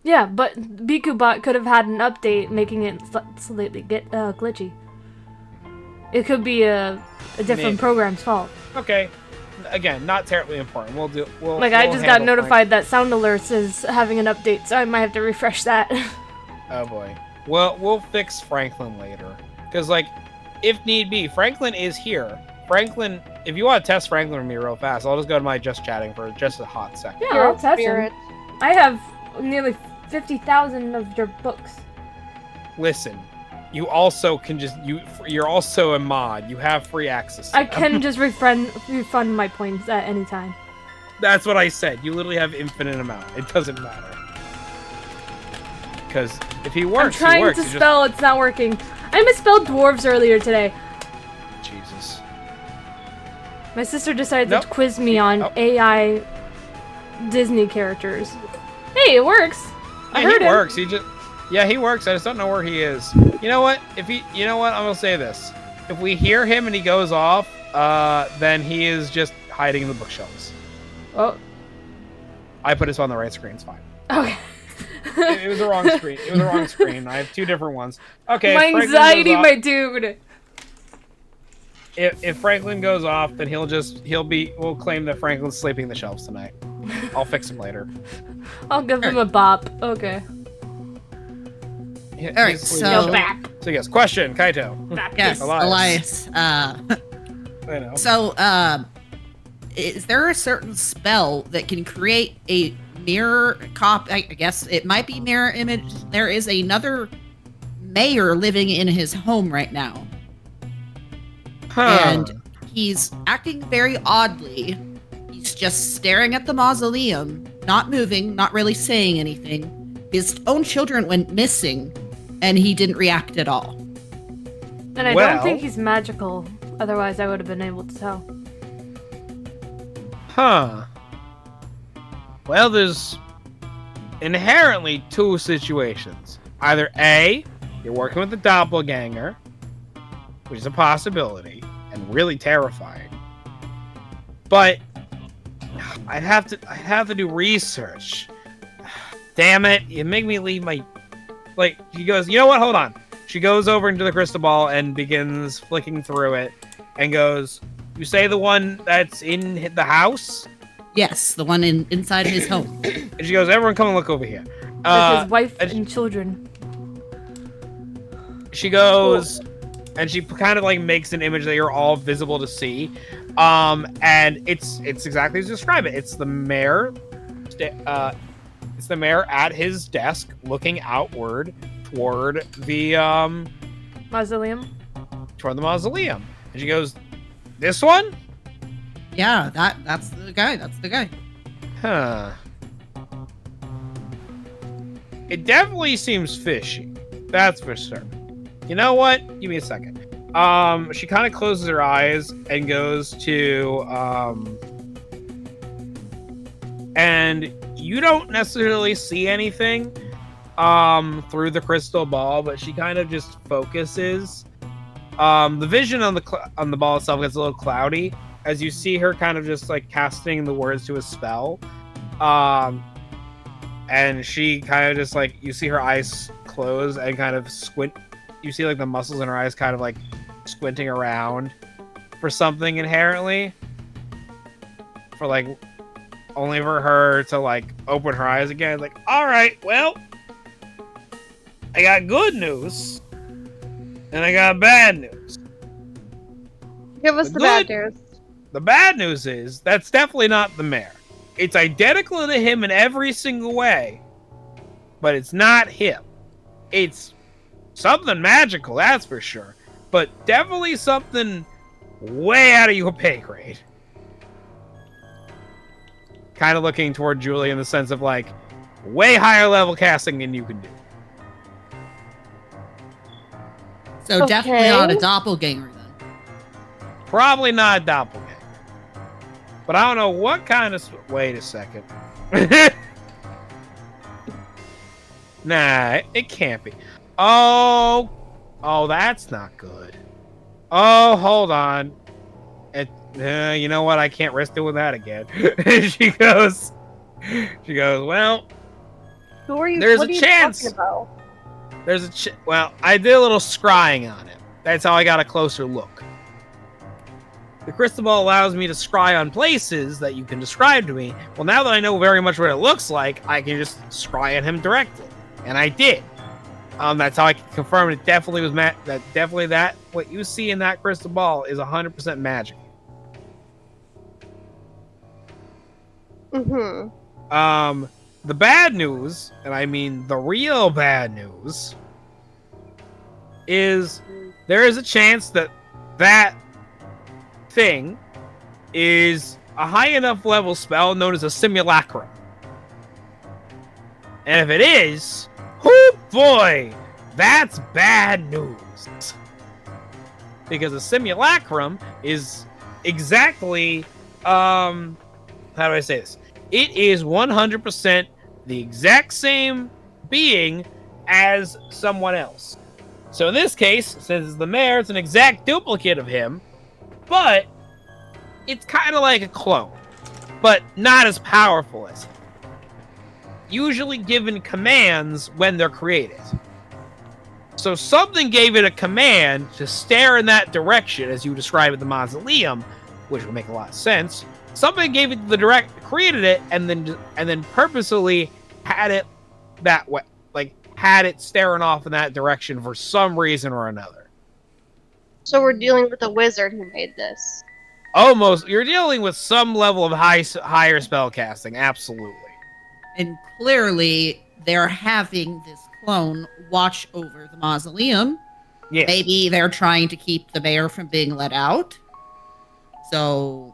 Yeah, but BikuBot could have had an update making it slightly glitchy. It could be a different program's fault. Okay. Again, not terribly important. I just got notified that Sound Alerts is having an update, so I might have to refresh that. Oh boy. Well, we'll fix Franklin later. Because, like, if need be, Franklin is here. Franklin, if you want to test Franklin with me real fast, I'll just go to my just chatting for just a hot second. Yeah, I'll test him. I have nearly 50,000 of your books. Listen, you also can you're also a mod. You have free access to I them. can just refund my points at any time. That's what I said. You literally have infinite amount. It doesn't matter. Because if he works, I'm trying to spell, it's not working. I misspelled dwarves earlier today. Jesus. My sister decided to quiz me on AI Disney characters. Hey, it works. I heard he him. works. He works. I just don't know where he is. You know what? I'm gonna say this. If we hear him and he goes off, then he is just hiding in the bookshelves. Oh. I put us on the right screen. It's fine. Okay. It was the wrong screen. It was the wrong screen. I have two different ones. Okay. My anxiety, my dude. If Franklin goes off, then we'll claim that Franklin's sleeping in the shelves tonight. I'll fix him later. I'll give him a bop. Okay. All right, so yes, question, Kaito. Yes, Elias. I know. So, is there a certain spell that can create a mirror copy? I guess it might be mirror image. There is another mayor living in his home right now, and he's acting very oddly. He's just staring at the mausoleum, not moving, not really saying anything. His own children went missing, and he didn't react at all. And I don't think he's magical. Otherwise, I would have been able to tell. Well, there's inherently two situations. Either A, you're working with the doppelganger, which is a possibility, and really terrifying. But I have to do research. Damn it! You make me leave my. Like, she goes, you know what? Hold on. She goes over into the crystal ball and begins flicking through it, and goes, "You say the one that's in the house?" Yes, the one inside his home. And she goes, "Everyone, come and look over here." With his wife and children. She goes, and she kind of like makes an image that you're all visible to see. And it's exactly as you describe it. It's the mayor. It's the mayor at his desk, looking outward toward the Mausoleum? Toward the mausoleum. And she goes, this one? Yeah, that's the guy. That's the guy. Huh. It definitely seems fishy. That's for sure. You know what? Give me a second. She kind of closes her eyes and goes to, and you don't necessarily see anything, through the crystal ball, but she kind of just focuses. The vision on the ball itself gets a little cloudy as you see her kind of just like casting the words to a spell. And she kind of just like, you see her eyes close and kind of squint. You see like the muscles in her eyes kind of like squinting around for something inherently. For like, only for her to like open her eyes again. Like, all right, well, I got good news and I got bad news. Give us the bad news. The bad news is that's definitely not the mayor. It's identical to him in every single way, but it's not him. It's something magical, that's for sure, but definitely something way out of your pay grade. Kind of looking toward Julie in the sense of like way higher level casting than you can do. So definitely not a doppelganger then. Probably not a doppelganger. But I don't know what kind of... Wait a second. Nah, it can't be. Oh, that's not good. Oh, hold on. You know what? I can't risk doing that again. She goes, well, Who are you? There's what a are you chance. talking about? Well, I did a little scrying on it. That's how I got a closer look. The crystal ball allows me to scry on places that you can describe to me. Well, now that I know very much what it looks like, I can just scry on him directly. And I did. That's how I can confirm it definitely was what you see in that crystal ball is 100% magic. Mm-hmm. The bad news, and I mean the real bad news, is there is a chance that thing is a high enough level spell known as a simulacrum. And if it is, oh boy, that's bad news. Because a simulacrum is exactly, how do I say this? It is 100% the exact same being as someone else. So in this case, since it's the mayor, it's an exact duplicate of him, but it's kind of like a clone, but not as powerful as him. Usually given commands when they're created. So something gave it a command to stare in that direction, as you describe it, the mausoleum, which would make a lot of sense. Something gave it the created it, and then purposely had it that way, like had it staring off in that direction for some reason or another. So we're dealing with a wizard who made this. Almost, you're dealing with some level of higher spell casting, absolutely. And clearly, they're having this clone watch over the mausoleum. Yes. Maybe they're trying to keep the mayor from being let out. So,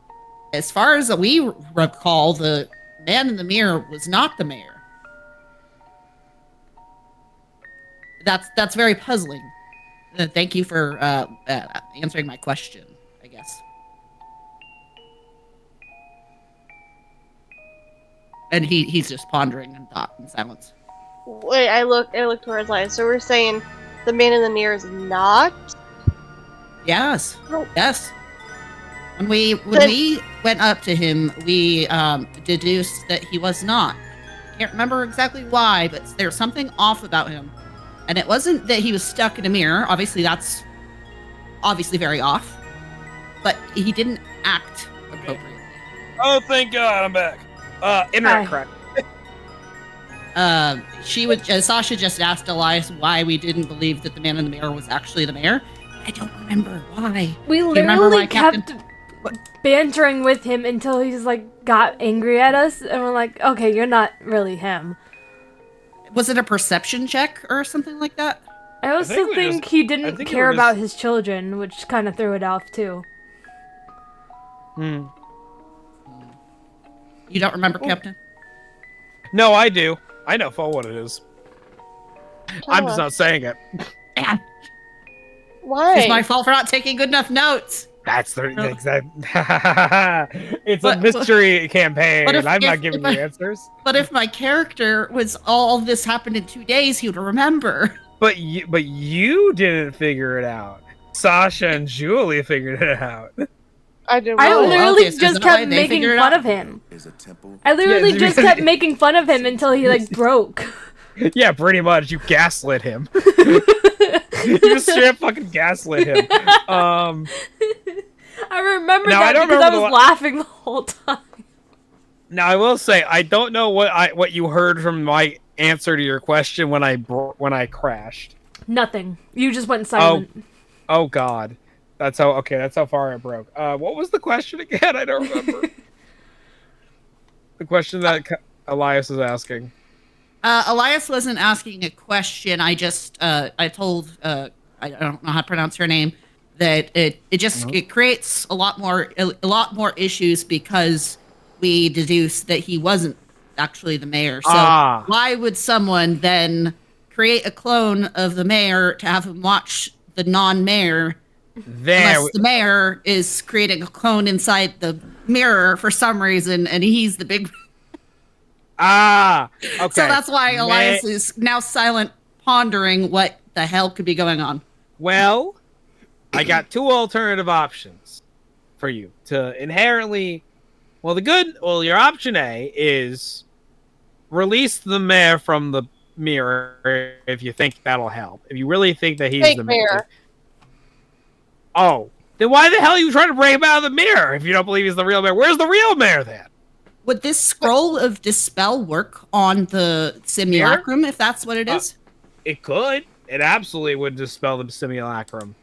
as far as we recall, the man in the mirror was not the mayor. That's very puzzling. Thank you for answering my question, I guess. And he's just pondering in thought and silence. Wait, I look towards Lion. So we're saying the man in the mirror is not? Yes. Oh. Yes. When we went up to him, we deduced that he was not. Can't remember exactly why, but there's something off about him. And it wasn't that he was stuck in a mirror. Obviously, that's obviously very off. But he didn't act appropriately. Oh, thank God, I'm back. Internet crack. Sasha just asked Elias why we didn't believe that the man in the mirror was actually the mayor. I don't remember why. We literally kept bantering with him until he's like got angry at us, and we're like, okay, you're not really him. Was it a perception check or something like that? I also think he didn't think care we're about just- his children, which kind of threw it off too. Hmm. You don't remember, Captain? No, I do. I know full what it is. I'm just us. not saying it. Yeah, Why? it's my fault for not taking good enough notes. That's the No. exact. It's a But- mystery campaign. but if- I'm not if- giving if you I- answers. But if my character was all this happened in 2 days, he would remember. But you didn't figure it out. Sasha and Julie figured it out. I did. I what? literally okay, so is just that why kept they making figured it fun out? of him. Is a temple. I literally Yeah, just because- kept making fun of him until he like broke. Yeah, pretty much. You gaslit him. You just straight up fucking gaslit him. I remember Now, that I don't because I remember was the laughing the whole time. Now I will say I don't know what you heard from my answer to your question when I crashed. Nothing. You just went silent. Oh God, that's how far I broke. What was the question again? I don't remember. The question that Elias is asking. Elias wasn't asking a question. I just I told I don't know how to pronounce her name that it creates a lot more issues because we deduced that he wasn't actually the mayor. So why would someone then create a clone of the mayor to have him watch the non-mayor unless the mayor is creating a clone inside the mirror for some reason and he's the big Okay. So that's why Elias is now silent, pondering what the hell could be going on. Well, I got 2 alternative options for you to inherently. Your option A is release the mayor from the mirror if you think that'll help. If you really think that he's Fake the mayor. Oh, then why the hell are you trying to bring him out of the mirror if you don't believe he's the real mayor? Where's the real mayor then? Would this scroll of dispel work on the simulacrum if that's what it is? It could. It absolutely would dispel the simulacrum.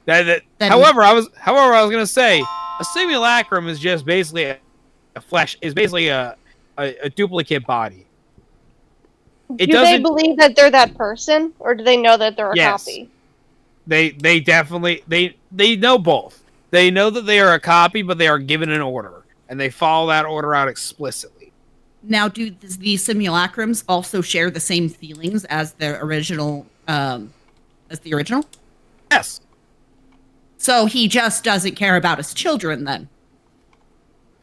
Then- However, I was gonna say a simulacrum is just basically a duplicate body. Do they believe that they're that person, or do they know that they're a Yes. copy? They definitely they know both. They know that they are a copy, but they are given an order, and they follow that order out explicitly. Now, do the simulacrums also share the same feelings as the original? Yes. So he just doesn't care about his children then.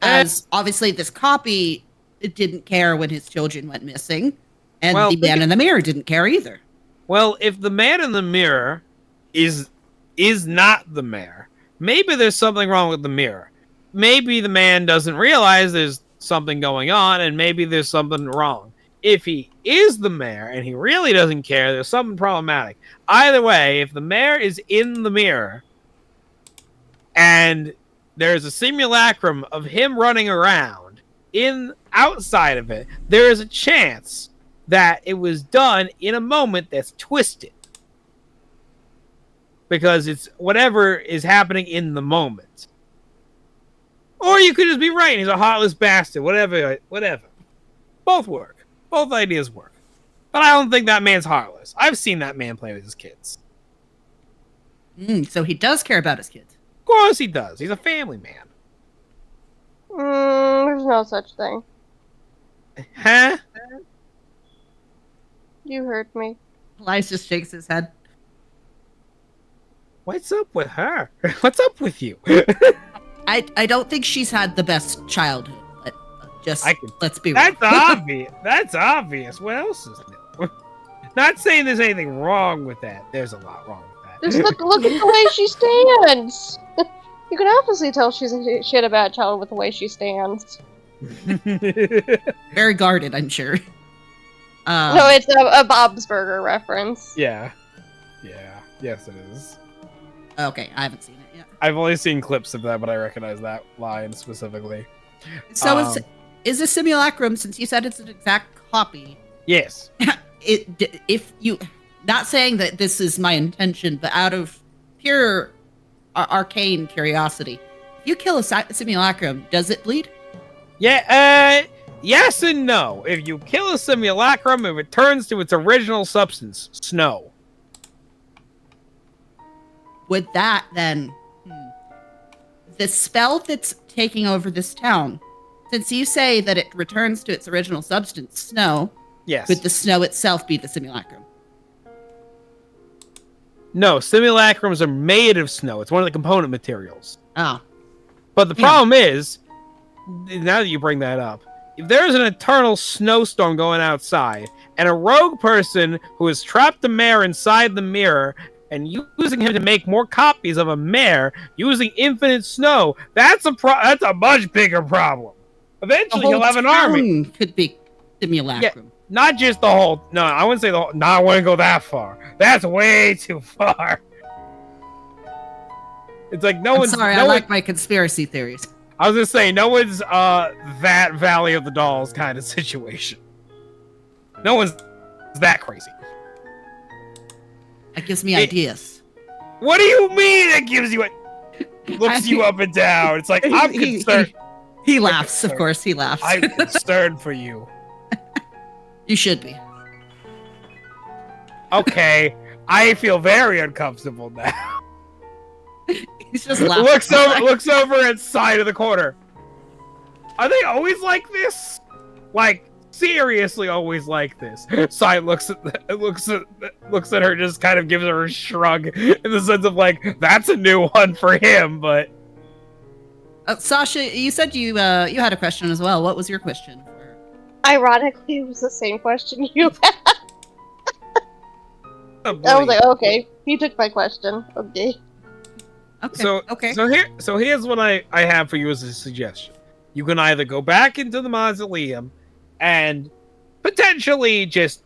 As obviously this copy didn't care when his children went missing, and the man in the mirror didn't care either. Well, if the man in the mirror is not the mayor, maybe there's something wrong with the mirror. Maybe the man doesn't realize there's something going on, and maybe there's something wrong. If he is the mayor and he really doesn't care, there's something problematic. Either way, if the mayor is in the mirror and there's a simulacrum of him running around outside of it, there is a chance that it was done in a moment that's twisted. Because it's whatever is happening in the moment. Or you could just be right, he's a heartless bastard. Whatever. Both work. Both ideas work. But I don't think that man's heartless. I've seen that man play with his kids. So he does care about his kids. Of course he does. He's a family man. There's no such thing. Huh? You heard me. Elias just shakes his head. What's up with her? What's up with you? I don't think she's had the best childhood. Let's be real. That's obvious. That's obvious. What else is new? Not saying there's anything wrong with that. There's a lot wrong with that. Just look at the way she stands. You can obviously tell she had a bad childhood with the way she stands. Very guarded, I'm sure. No, it's a Bob's Burger reference. Yeah. Yes, it is. Okay, I haven't seen it yet. I've only seen clips of that, but I recognize that line specifically. So is this simulacrum, since you said it's an exact copy? Yes. If you, not saying that this is my intention, but out of pure arcane curiosity, if you kill a simulacrum, does it bleed? Yeah. Yes and no. If you kill a simulacrum, it returns to its original substance, snow. would that then... The spell that's taking over this town, since you say that it returns to its original substance, snow, Yes. would the snow itself be the simulacrum? No, simulacrums are made of snow. It's one of the component materials. Oh. But the problem is, now that you bring that up, if there's an eternal snowstorm going outside, and a rogue person who has trapped the mayor inside the mirror and using him to make more copies of a mayor using infinite snow, that's a much bigger problem. Eventually, he'll have an army. Could be simulacrum. Yeah, not just the whole. No, I wouldn't say the whole. No, I wouldn't go that far. That's way too far. It's like no one's. Sorry, I like my conspiracy theories. I was gonna say no one's that Valley of the Dolls kind of situation. No one's that crazy. That gives me ideas. What do you mean it gives you looks you up and down? It's like I'm concerned. He laughs, of course he laughs. I'm concerned for you. You should be. Okay, I feel very uncomfortable now. He's just laughing. Looks over at side of the corner. Are they always like this? Like seriously, always like this? Side looks at her, just kind of gives her a shrug in the sense of like that's a new one for him. But Sasha, you said you had a question as well. What was your question? Ironically, it was the same question you had. oh, I was like, okay, he took my question. Okay. Okay. So here's what I have for you as a suggestion. You can either go back into the mausoleum and potentially just,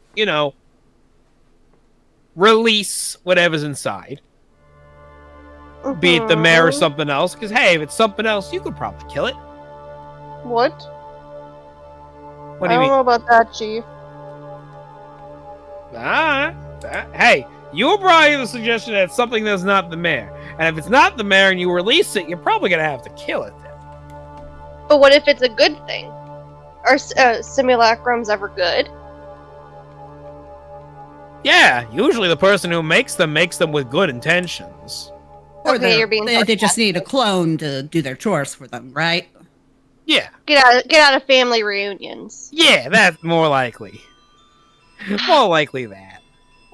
release whatever's inside. Be it the mayor or something else. Because, hey, if it's something else, you could probably kill it. What? What do you I mean? don't know about that, Chief. Hey, you brought you the suggestion that it's something that's not the mayor. And if it's not the mayor and you release it, you're probably going to have to kill it then. But what if it's a good thing? Are simulacrums ever good? Yeah, usually the person who makes them with good intentions. Or Okay, you're being they just need a clone to do their chores for them, right? Yeah. Get out of family reunions. Yeah, that's more likely. More likely that.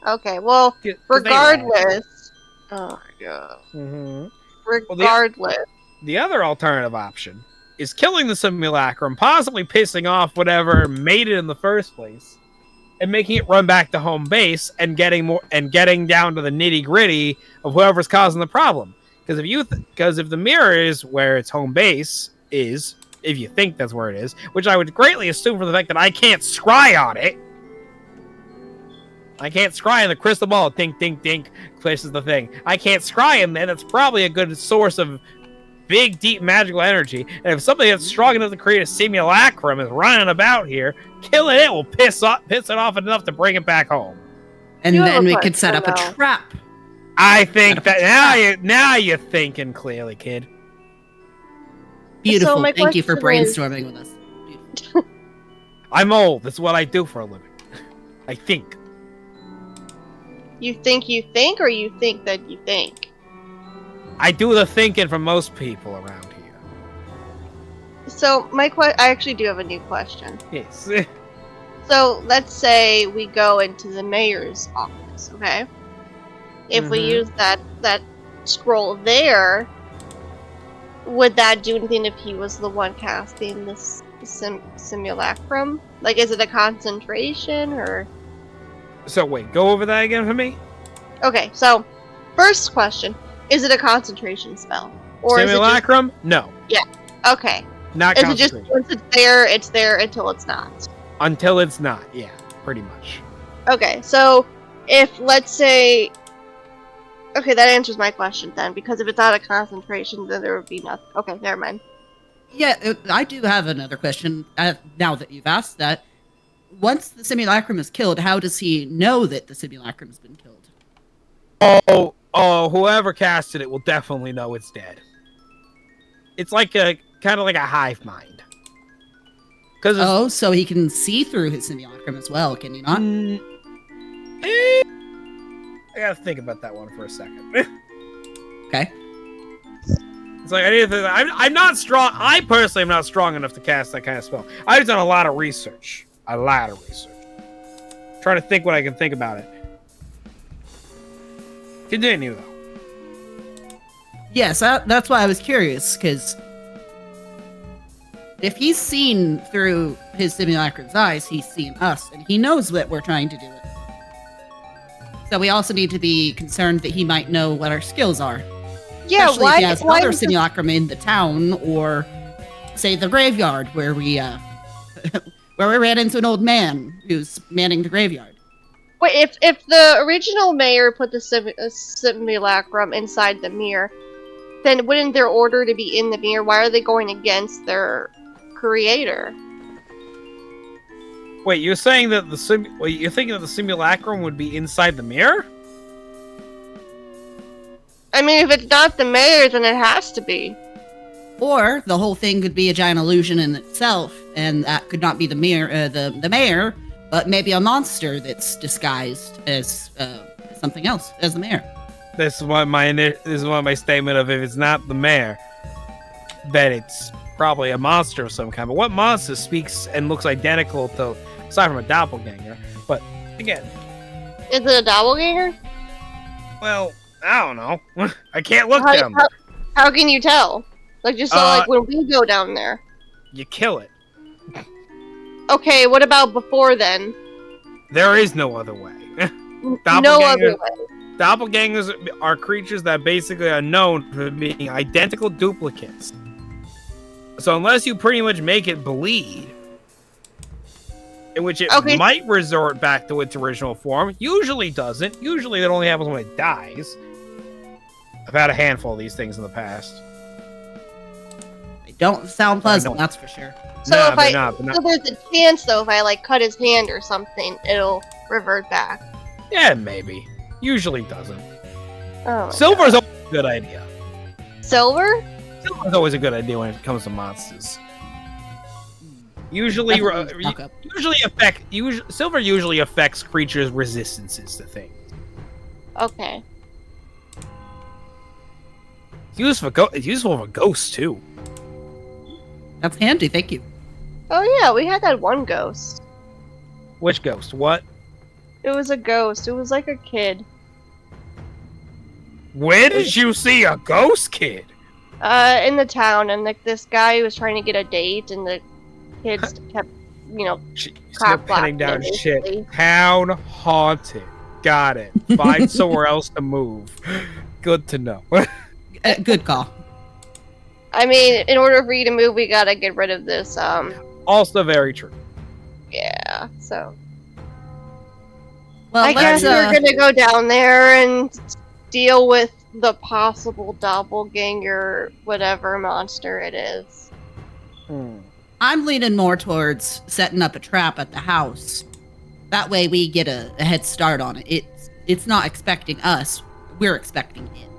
Okay, well, 'Cause regardless. Oh my god. Mm-hmm. Regardless. The other alternative option is killing the simulacrum, possibly pissing off whatever made it in the first place, and making it run back to home base and getting down to the nitty gritty of whoever's causing the problem. Because if the mirror is where its home base is, if you think that's where it is, which I would greatly assume from the fact that I can't scry on it. I can't scry in the crystal ball. Dink, dink, dink. Places the thing. I can't scry in there. That's probably a good source of big, deep magical energy. And if something that's strong enough to create a simulacrum is running about here, killing it will piss it off enough to bring it back home. And then we could set up a trap. I think that now you're thinking clearly, kid. Beautiful. So Thank you for question is- brainstorming with us. I'm old. That's what I do for a living. I think. You think, or you think that you think? I do the thinking for most people around here. So I actually do have a new question. Yes. So let's say we go into the mayor's office, okay? If we use that scroll there, would that do anything if he was the one casting this simulacrum? Like, is it a concentration or? So wait, go over that again for me. Okay, so first question: is it a concentration spell, or simulacrum? No. Yeah. Okay. Not is concentration. it just once it's there until it's not? Until it's not. Yeah, pretty much. Okay, so if let's say. Okay, that answers my question then, because if it's not a concentration, then there would be nothing. Okay, never mind. Yeah, I do have another question. Now that you've asked that, once the simulacrum is killed, how does he know that the simulacrum has been killed? Oh, whoever casted it will definitely know it's dead. It's like kind of like a hive mind. So he can see through his simulacrum as well, can he not? I gotta think about that one for a second. Okay. It's like I'm not strong. I personally am not strong enough to cast that kind of spell. I've done a lot of research. Trying to think what I can think about it. Continue though. Yes, that's why I was curious, because if he's seen through his simulacrum's eyes, he's seen us, and he knows that we're trying to do it. So we also need to be concerned that he might know what our skills are. Yeah, Especially why? if he has Why other does simulacrum in the town, or say the graveyard where we where we ran into an old man who's manning the graveyard. Wait, if the original mayor put the simulacrum inside the mirror, then wouldn't their order to be in the mirror? Why are they going against their creator? Wait, you're saying that you're thinking that the simulacrum would be inside the mirror? I mean, if it's not the mayor, then it has to be. Or the whole thing could be a giant illusion in itself, and that could not be the mirror, the mayor, but maybe a monster that's disguised as something else, as the mayor. This is what my statement of, if it's not the mayor, then it's probably a monster of some kind. But what monster speaks and looks identical to, aside from a doppelganger? But again, Is it a doppelganger? well, I don't know. I can't look How, down how, there. how can you tell? Like, just so, like, when we go down there. You kill it. Okay, what about before then? There is no other way. No other way. Doppelgangers are creatures that basically are known for being identical duplicates. So unless you pretty much make it bleed, in which it might resort back to its original form, usually doesn't. Usually that only happens when it dies. I've had a handful of these things in the past. They don't sound pleasant, that's for sure. So Nah, if they're not. so there's a chance though, if I like cut his hand or something, it'll revert back. Yeah, maybe. Usually doesn't. Oh my Silver's God. always a good idea. Silver? Silver's always a good idea when it comes to monsters. Usually, silver usually affects creatures' resistances to things. Okay. It's useful for ghosts too. That's handy, thank you. Oh yeah, we had that one ghost. Which ghost? What? It was a ghost. It was like a kid. Where did you see a ghost kid? In the town, and like this guy was trying to get a date, and the kids kept, Start penning down shit. Town haunted. Got it. Find somewhere else to move. Good to know. Good call. I mean, in order for you to move, we gotta get rid of this. Also very true. Yeah. So. Well, I guess we're gonna go down there and deal with the possible doppelganger, whatever monster it is. I'm leaning more towards setting up a trap at the house. That way we get a head start on it. It's not expecting us. We're expecting it.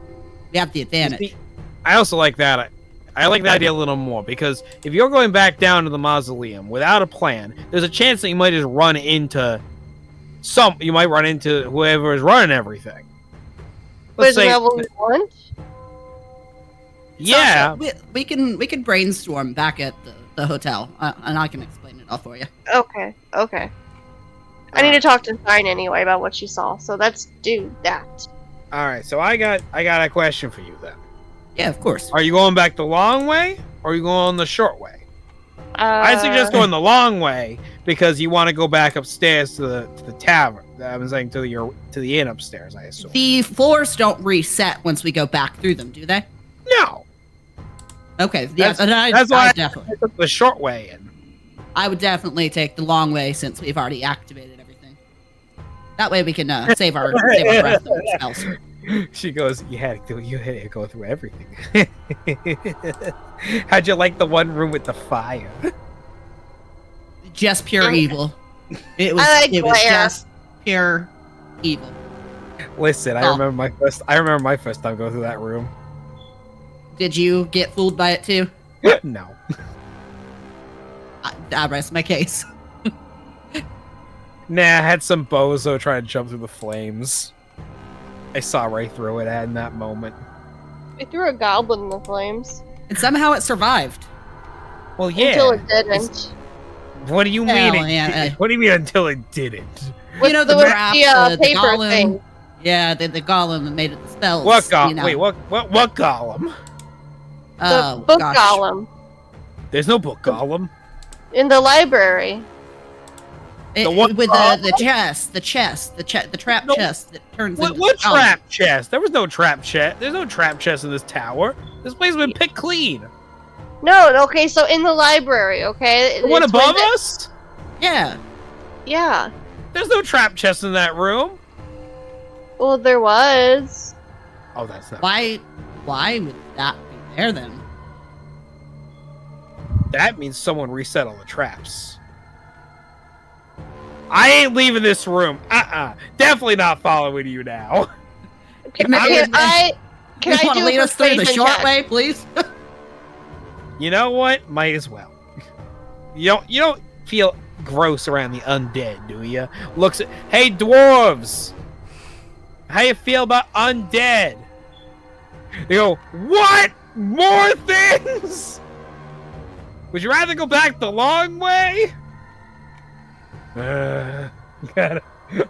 We have the advantage. I also like that. I like that idea a little more, because if you're going back down to the mausoleum without a plan, there's a chance that you might just run into whoever is running everything. Let's say level 1? Yeah. We can brainstorm back at the hotel, and I can explain it all for you. Okay. I need to talk to Stein anyway about what she saw, so let's do that. All right, so I got a question for you then. Yeah, of course. Are you going back the long way, or are you going the short way? I suggest going the long way because you want to go back upstairs to the tavern. I was saying to the inn upstairs, I assume. The floors don't reset once we go back through them, do they? No. Okay, yeah, that's why I definitely took the short way in. I would definitely take the long way since we've already activated everything. That way we can save our breath and spells. She goes, you had to go through everything. How'd you like the one room with the fire? Just pure evil. It was just pure evil. Listen, I remember my first time going through that room. Did you get fooled by it too? No. I rest my case. Nah, I had some bozo trying to jump through the flames. I saw right through it in that moment. We threw a goblin in the flames. And somehow it survived. Well, yeah. Until it didn't. What do you Well, mean? yeah, What do you mean until it didn't? You know, the With trap, the paper golem. thing. Yeah, the golem that made it the spells. What golem? you know. Wait, what golem? The book golem. There's no book golem. In the library. With the chest, the trap chest that turns into What the golem. trap chest? There was no trap chest. There's no trap chest in this tower. This place has been picked clean. No, okay, so in the library, okay? The one It's above with it- us? Yeah. Yeah. There's no trap chest in that room. Well, there was. Oh, that's not. Why would that be there then? That means someone reset all the traps. I ain't leaving this room. Definitely not following you now. Can I You want to do lead a us through the persuasion short check? way, please? You know what? Might as well. You don't feel gross around the undead, do you? Looks at, hey dwarves, how you feel about undead? They go, what? More things? Would you rather go back the long way? God,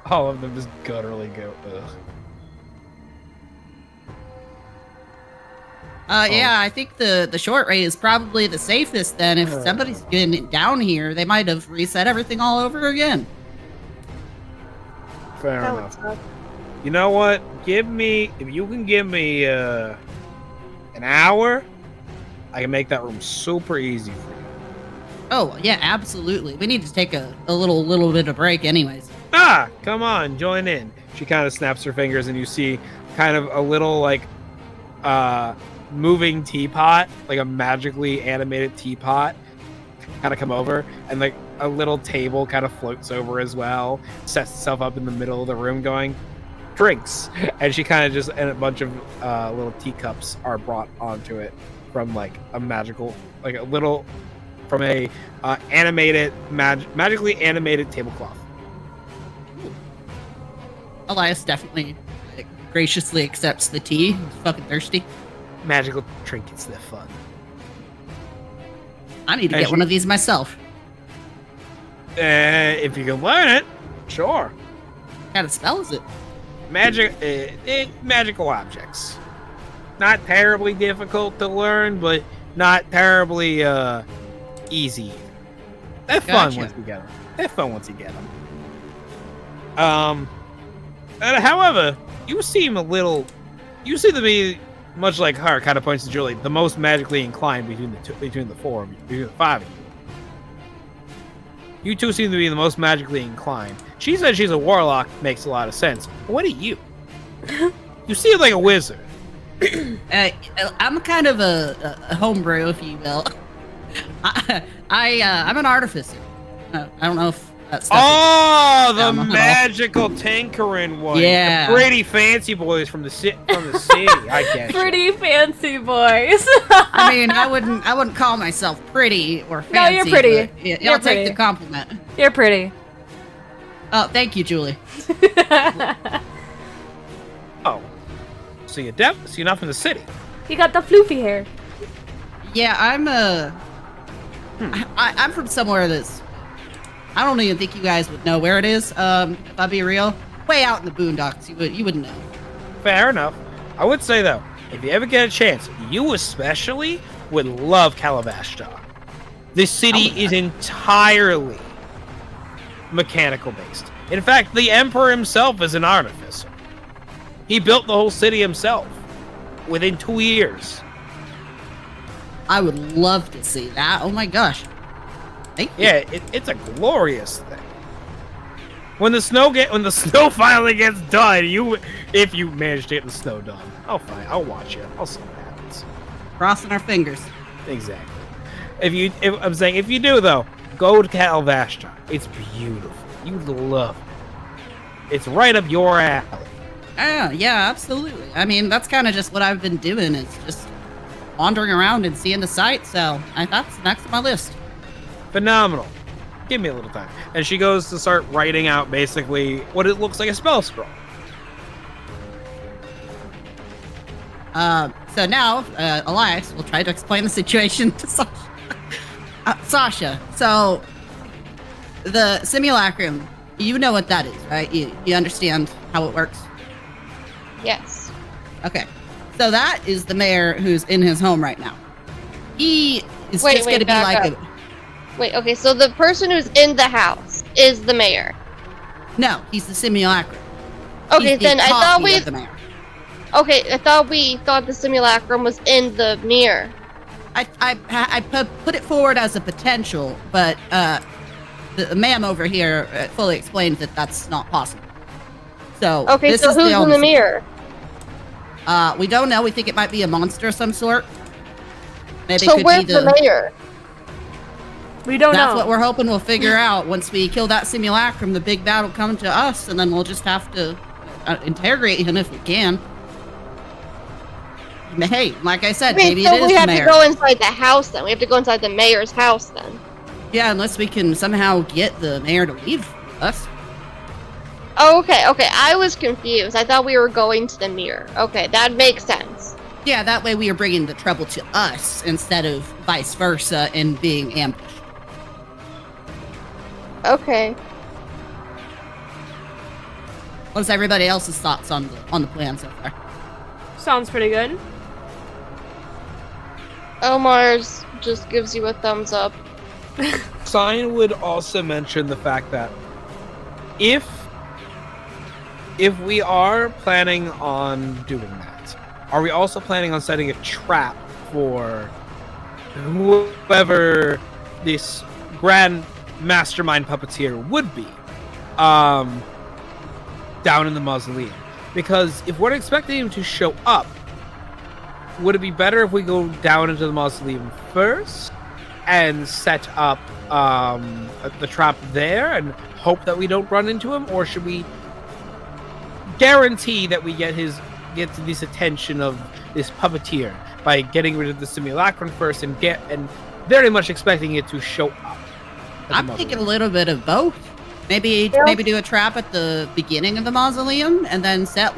all of them just gutturally go, ugh. Yeah, I think the short way is probably the safest then. If somebody's been down here, they might have reset everything all over again. Fair That would enough. suck. You know what? If you can give me an hour, I can make that room super easy for you. Oh, yeah, absolutely. We need to take a little bit of break anyways. Come on, join in. She kind of snaps her fingers and you see kind of a little like moving teapot, like a magically animated teapot kind of come over, and like a little table kind of floats over as well, sets itself up in the middle of the room going, drinks. And she kind of just, and a bunch of little teacups are brought onto it from like a magical, like a little, from a animated, magically animated tablecloth. Elias definitely graciously accepts the tea. He's fucking thirsty. Magical trinkets, they're fun. I need to get one of these myself. If you can learn it, sure. What kind of spell is it? Magical objects. Not terribly difficult to learn, but not terribly easy. They're fun Gotcha. once you get them. They're fun once you get them. However, you seem to be much like her. Kind of points to Julie, the most magically inclined between the five of you. You two seem to be the most magically inclined. She said she's a warlock, makes a lot of sense. But what are you? You seem like a wizard. I'm kind of a homebrew, if you will. I'm an artificer. I don't know if that's the magical tinkering one. Yeah. The pretty fancy boys from the city. I get you. Pretty fancy boys. I mean, I wouldn't call myself pretty or fancy. No, you're pretty. But yeah, You're I'll take pretty. the compliment. You're pretty. Oh, thank you, Julie. Oh, so you're deaf? So you're not from the city? You got the floofy hair. Yeah, I'm from somewhere that's, I don't even think you guys would know where it is. If I'll be real, way out in the boondocks, you wouldn't know. Fair enough. I would say though, if you ever get a chance, you especially would love Calavashtar. This city is entirely mechanical based. In fact, the Emperor himself is an artificer. He built the whole city himself within 2 years. I would love to see that. Oh my gosh. Thank you. Yeah, it's a glorious thing. When the snow finally gets done, if you manage to get the snow done, I'll watch it. I'll see what happens. Crossing our fingers. Exactly. If you do though, go to Calavashtar. It's beautiful. You love it. It's right up your alley. Yeah, absolutely. I mean, that's kind of just what I've been doing. It's just wandering around and seeing the sights. So that's next on my list. Phenomenal. Give me a little time. And she goes to start writing out basically what it looks like a spell scroll. So now, Elias will try to explain the situation to Sasha. Sasha, so the simulacrum, you know what that is, right? You understand how it works? Yes. Okay. So that is the mayor who's in his home right now. He is just going to be like Wait, okay, so the person who's in the house is the mayor. No, he's the simulacrum. Okay, then I thought we... The mayor. Okay, I thought we thought the simulacrum was in the mirror. I put it forward as a potential, but the ma'am over here fully explained that that's not possible. So okay, so who's in the mirror? We don't know. We think it might be a monster of some sort. Maybe so where's the mayor? We don't know. That's what we're hoping we'll figure out. Once we kill that simulacrum, the big bad will come to us, and then we'll just have to interrogate him if we can. Hey, like I said, maybe it is the mayor. So we have to go inside the house then. We have to go inside the mayor's house then. Yeah, unless we can somehow get the mayor to leave us. Oh, okay. I was confused. I thought we were going to the mirror. Okay, that makes sense. Yeah, that way we are bringing the trouble to us instead of vice versa and being ambushed. Okay. What's everybody else's thoughts on the plan so far? Sounds pretty good. Omar's just gives you a thumbs up. Sign would also mention the fact that if we are planning on doing that, are we also planning on setting a trap for whoever this grand mastermind puppeteer would be down in the mausoleum? Because if we're expecting him to show up, would it be better if we go down into the mausoleum first and set up the trap there and hope that we don't run into him, or should we guarantee that we get this attention of this puppeteer by getting rid of the simulacrum first and very much expecting it to show up? I'm thinking a little bit of both. Maybe do a trap at the beginning of the mausoleum and then set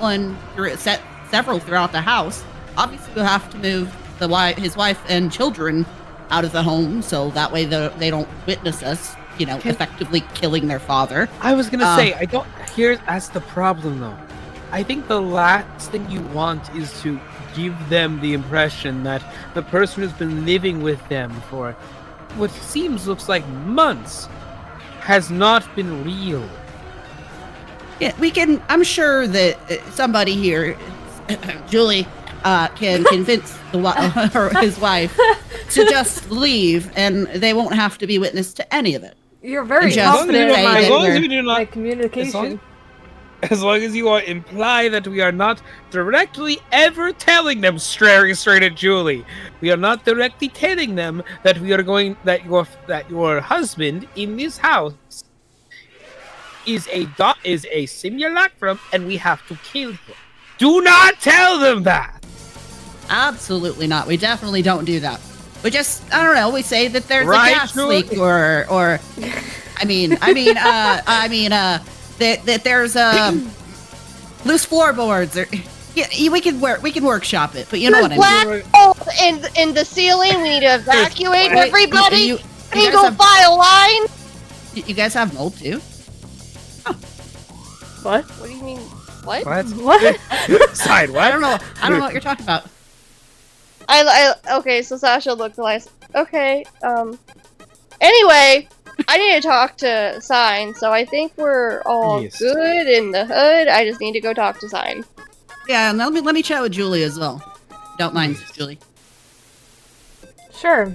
several throughout the house. Obviously, we'll have to move his wife and children out of the home, so that way they don't witness us, effectively killing their father. I was gonna say, that's the problem though. I think the last thing you want is to give them the impression that the person who's been living with them for what looks like months has not been real. Yeah, I'm sure that somebody here, Julie, can convince his wife to just leave, and they won't have to be witness to any of it. You're very confident in my communication. As long as you imply that we are not directly ever telling them, staring straight at Julie, we are not directly telling them that that your husband in this house is a simulacrum and we have to kill him. Do not tell them that. Absolutely not. We definitely don't do that. We just, I don't know. We say that there's a gas leak, or that there's loose floorboards, or we can workshop it. But you know what I mean. Black hole in the ceiling. We need to evacuate everybody. Single file line. You guys have mold too? Oh. What? What do you mean? What? What? Side what? I don't know what you're talking about. Okay, so Sasha looked like, okay, anyway, I need to talk to Sign, so I think we're all good in the hood. I just need to go talk to Sign. Yeah, and let me chat with Julie as well. Don't mind, Julie. Sure.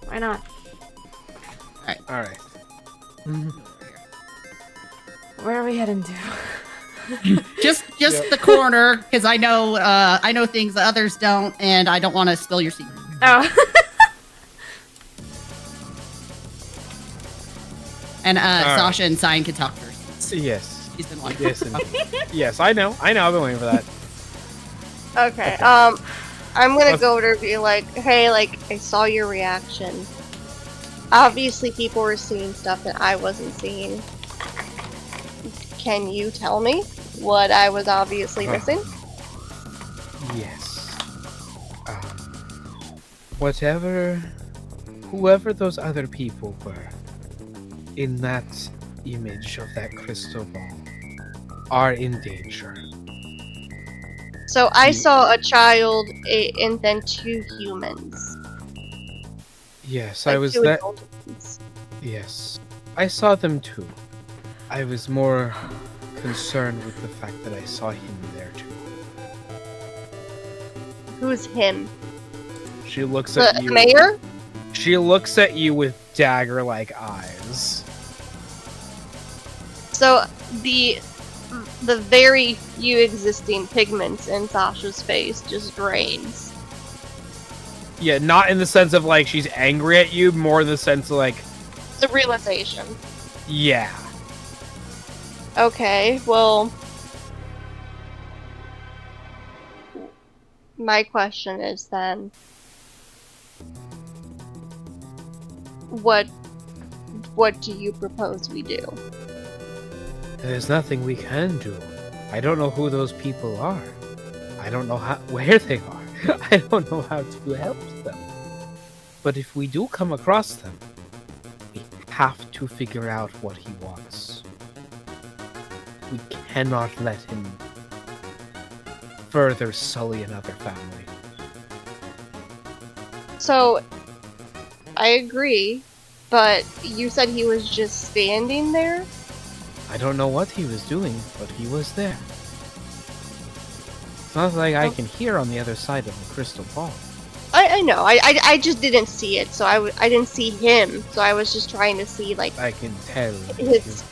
Why not? All right. Where are we heading to? just the corner, because I know things that others don't, and I don't want to spill your secret. Oh. And Sasha and Sign can talk first. Yes. He's been wanting. Yes, I know. I've been waiting for that. Okay. I'm gonna go over to be like, hey, like, I saw your reaction. Obviously, people were seeing stuff that I wasn't seeing. Can you tell me what I was obviously missing? Yes. whoever those other people were in that image of that crystal ball are in danger. So I saw a child and then 2 humans. Yes, Like I was 2 that. adult humans. Yes, I saw them too. I was more concerned with the fact that I saw him there too. Who's him? She looks at The you. mayor? She looks at you with dagger-like eyes. So the very few existing pigments in Sasha's face just drains. Yeah, not in the sense of like she's angry at you, more in the sense of like, The realization. yeah. Okay, well, my question is then, what do you propose we do? There's nothing we can do. I don't know who those people are. I don't know where they are. I don't know how to help them. But if we do come across them, we have to figure out what he wants. We cannot let him further sully another family. So, I agree, but you said he was just standing there? I don't know what he was doing, but he was there. It's not like I can hear on the other side of the crystal ball. I know, I just didn't see it, so I didn't see him, so I was just trying to see, like, I can tell. his...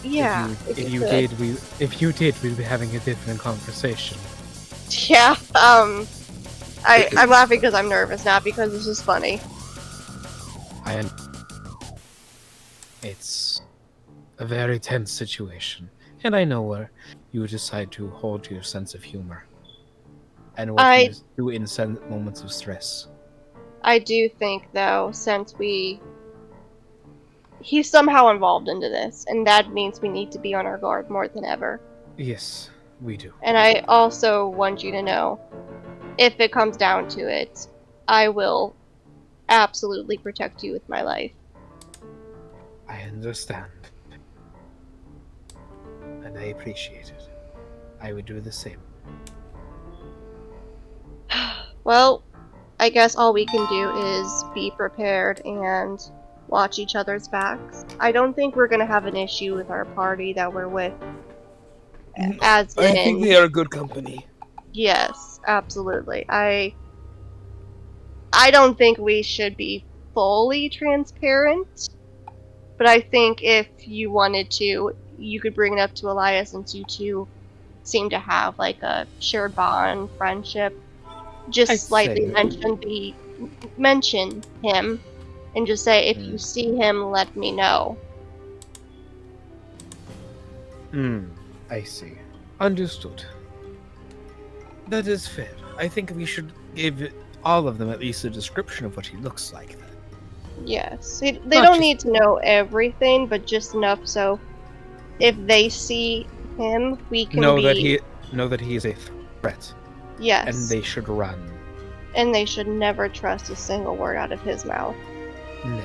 Yeah, If you you could. did, we'd be having a different conversation. Yeah, I'm laughing because I'm nervous, not because this is funny. It's a very tense situation, and I know where you decide to hold your sense of humor, and what you do in moments of stress. I do think, though, since he's somehow involved into this, and that means we need to be on our guard more than ever. Yes, we do. And I also want you to know, if it comes down to it, I will absolutely protect you with my life. I understand. And I appreciate it. I would do the same. Well, I guess all we can do is be prepared and watch each other's backs. I don't think we're gonna have an issue with our party that we're with. I think they are good company. Yes, absolutely. I don't think we should be fully transparent, but I think if you wanted to, you could bring it up to Elias, since you two seem to have like a shared bond, friendship. Just slightly mention him, and just say, if you see him, let me know. I see. Understood. That is fair. I think we should give all of them at least a description of what he looks like. Yes. They don't need to know everything, but just enough so if they see him, we can know that he is a threat. Yes. And they should run. And they should never trust a single word out of his mouth. Never.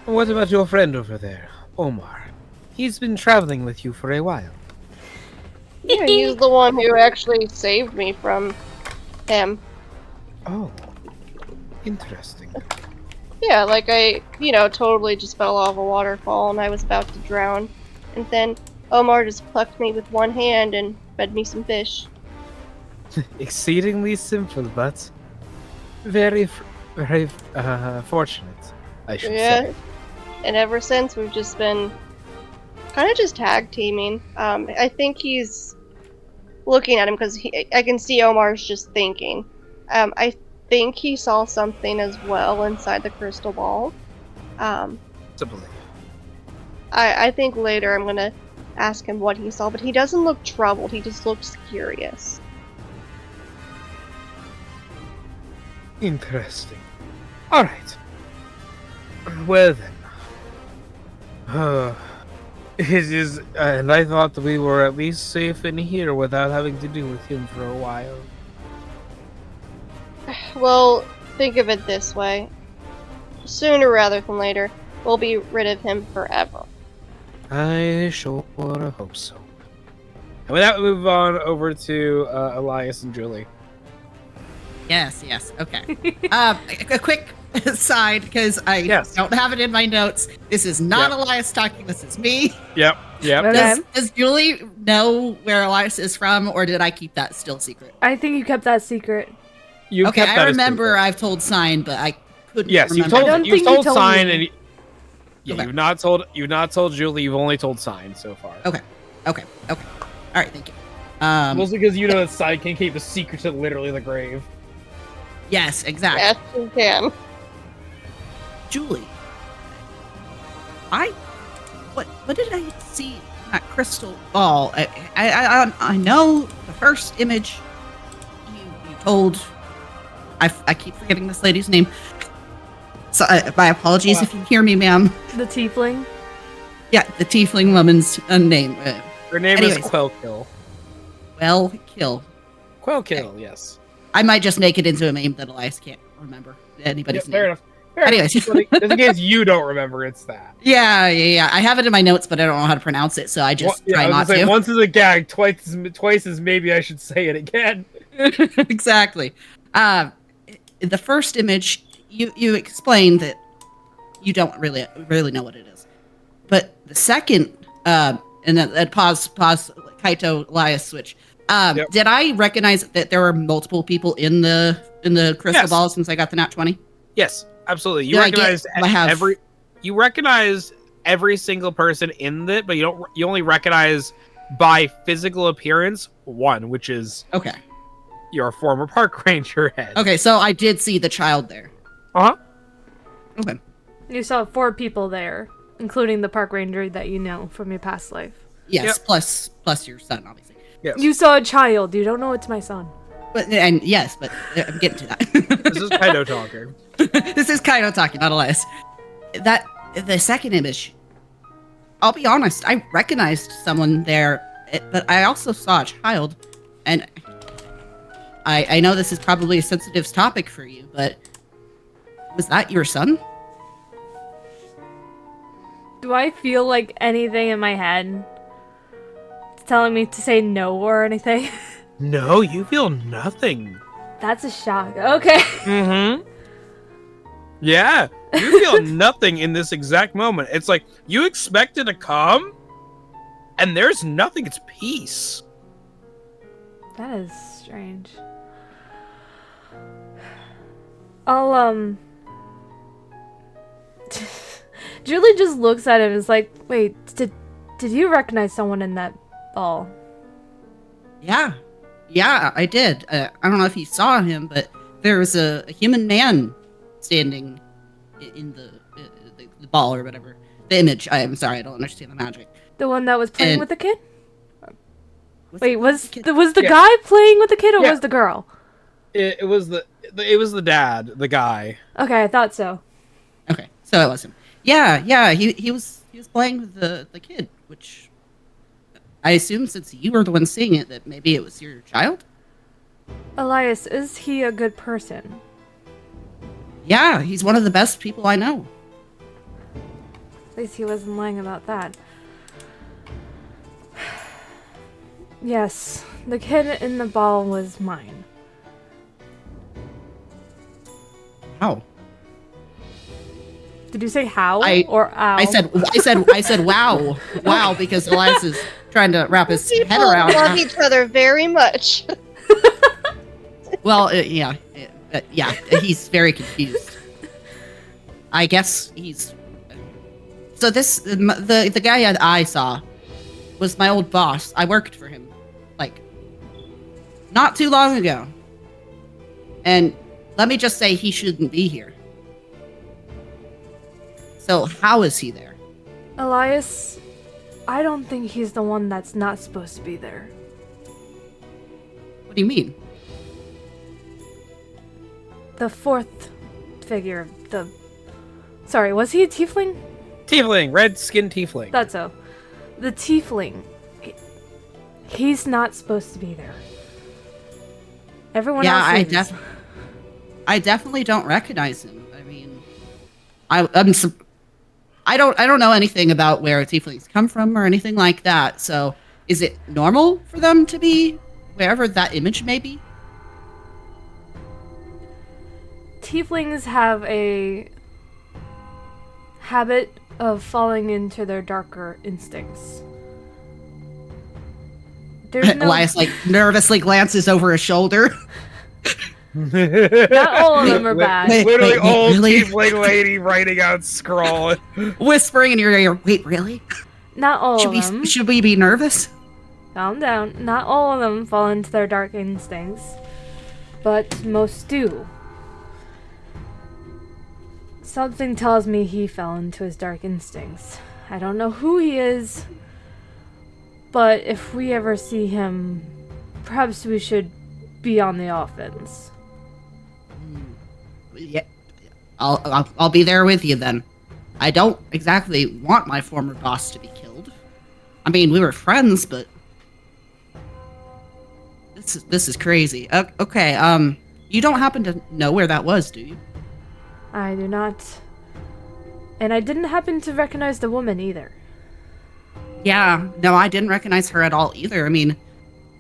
What about your friend over there, Omar? He's been traveling with you for a while. Yeah, he's the one who actually saved me from him. Oh. Interesting. Yeah, like I, totally just fell off a waterfall and I was about to drown. And then Omar just plucked me with one hand and fed me some fish. Exceedingly simple, but very fortunate, I should say. And ever since, we've just been kind of just tag teaming. I think he's looking at him because I can see Omar's just thinking. I think he saw something as well inside the crystal ball. To believe. I think later I'm gonna ask him what he saw, but he doesn't look troubled. He just looks curious. Interesting. All right. Well then. It is, and I thought that we were at least safe in here without having to do with him for a while. Well, think of it this way. Sooner rather than later, we'll be rid of him forever. I sure hope so. And with that, we move on over to Elias and Julie. Yes, okay. A quick aside, because I don't have it in my notes. This is not Elias talking, this is me. Yep. Okay. Does Julie know where Elias is from, or did I keep that still secret? I think you kept that secret. Okay, I remember I've told Sign, but I couldn't remember. You've told Sign, me. and you've not told Julie. You've only told Sign so far. Okay. All right, thank you. Mostly because you know that Sign can keep a secret to literally the grave. Yes, exactly. Yes, you can. Julie, what did I see in that crystal ball? I know the first image you told. I keep forgetting this lady's name. So my apologies if you hear me, ma'am. The tiefling? Yeah, the tiefling woman's name. Her name is Quellkill. Quellkill, yes. I might just make it into a name that Elias can't remember anybody's name. Fair enough. Anyways. Just in case you don't remember, it's that. Yeah. I have it in my notes, but I don't know how to pronounce it, so I just try not to. Once is a gag, twice is maybe I should say it again. Exactly. The first image, you explained that you don't really know what it is, but the second, and then pause, Kaito Elias switch. Did I recognize that there were multiple people in the crystal ball since I got the nat 20? Yes, absolutely. You recognize every single person in it, but you only recognize by physical appearance one, which is your former park ranger head. Okay, so I did see the child there. Okay. You saw 4 people there, including the park ranger that you know from your past life. Yes, plus your son, obviously. Yes. You saw a child. You don't know it's my son. But I'm getting to that. This is Kaido talking. This is Kaido talking, not Elias. The second image, I'll be honest, I recognized someone there, but I also saw a child, and I know this is probably a sensitive topic for you, but was that your son? Do I feel like anything in my head is telling me to say no or anything? No, you feel nothing. That's a shock. Okay. Mm-hmm. Yeah, you feel nothing in this exact moment. It's like you expected to come, and there's nothing. It's peace. That is strange. I'll Julie just looks at him and is like, wait, did you recognize someone in that ball? Yeah, I did. I don't know if you saw him, but there was a human man standing in the ball or whatever. The image. I'm sorry, I don't understand the magic. The one that was playing with the kid? Wait, was the guy playing with the kid, or was the girl? It was the dad, the guy. Okay, I thought so. Okay, so it was him. Yeah, he was playing with the kid, which I assume since you were the one seeing it, that maybe it was your child? Elias, is he a good person? Yeah, he's one of the best people I know. At least he wasn't lying about that. Yes, the kid in the ball was mine. How? Did you say how or ow? I said wow. Wow, because Elias is trying to wrap his head around. People love each other very much. Well, yeah, he's very confused. I guess he's... So the guy that I saw was my old boss. I worked for him, not too long ago. And let me just say, he shouldn't be here. So how is he there? Elias, I don't think he's the one that's not supposed to be there. What do you mean? The fourth figure, Sorry, was he a tiefling? Tiefling, red-skinned tiefling. Thought so. The tiefling. He's not supposed to be there. Everyone else is. I definitely don't recognize him. I mean, I don't know anything about where tieflings come from or anything like that. So, is it normal for them to be wherever that image may be? Tieflings have a habit of falling into their darker instincts. There's no... Elias nervously glances over his shoulder. Not all of them are bad. Literally old really? tiefling lady writing out scroll. Whispering in your ear, wait, really? Not all of them. Should we be nervous? Calm down. Not all of them fall into their dark instincts, but most do. Something tells me he fell into his dark instincts. I don't know who he is, but if we ever see him, perhaps we should be on the offense. Yeah, I'll be there with you then. I don't exactly want my former boss to be killed. I mean, we were friends, but this is crazy. Okay, you don't happen to know where that was, do you? I do not. And I didn't happen to recognize the woman either. Yeah, no, I didn't recognize her at all either. I mean,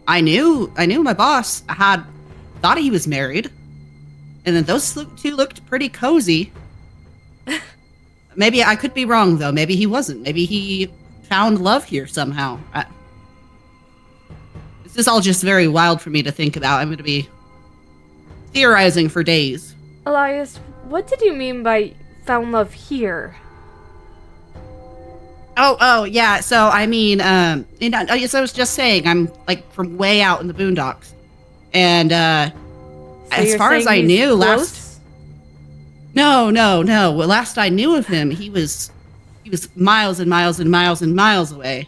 I knew my boss thought he was married, and then those two looked pretty cozy. Maybe I could be wrong though. Maybe he wasn't. Maybe he found love here somehow. This is all just very wild for me to think about. I'm going to be theorizing for days. Elias, what did you mean by found love here? Oh, yeah. So, I mean, as I was just saying, I'm like from way out in the boondocks. And, as far as I knew, No. Well, last I knew of him, he was miles and miles and miles and miles away.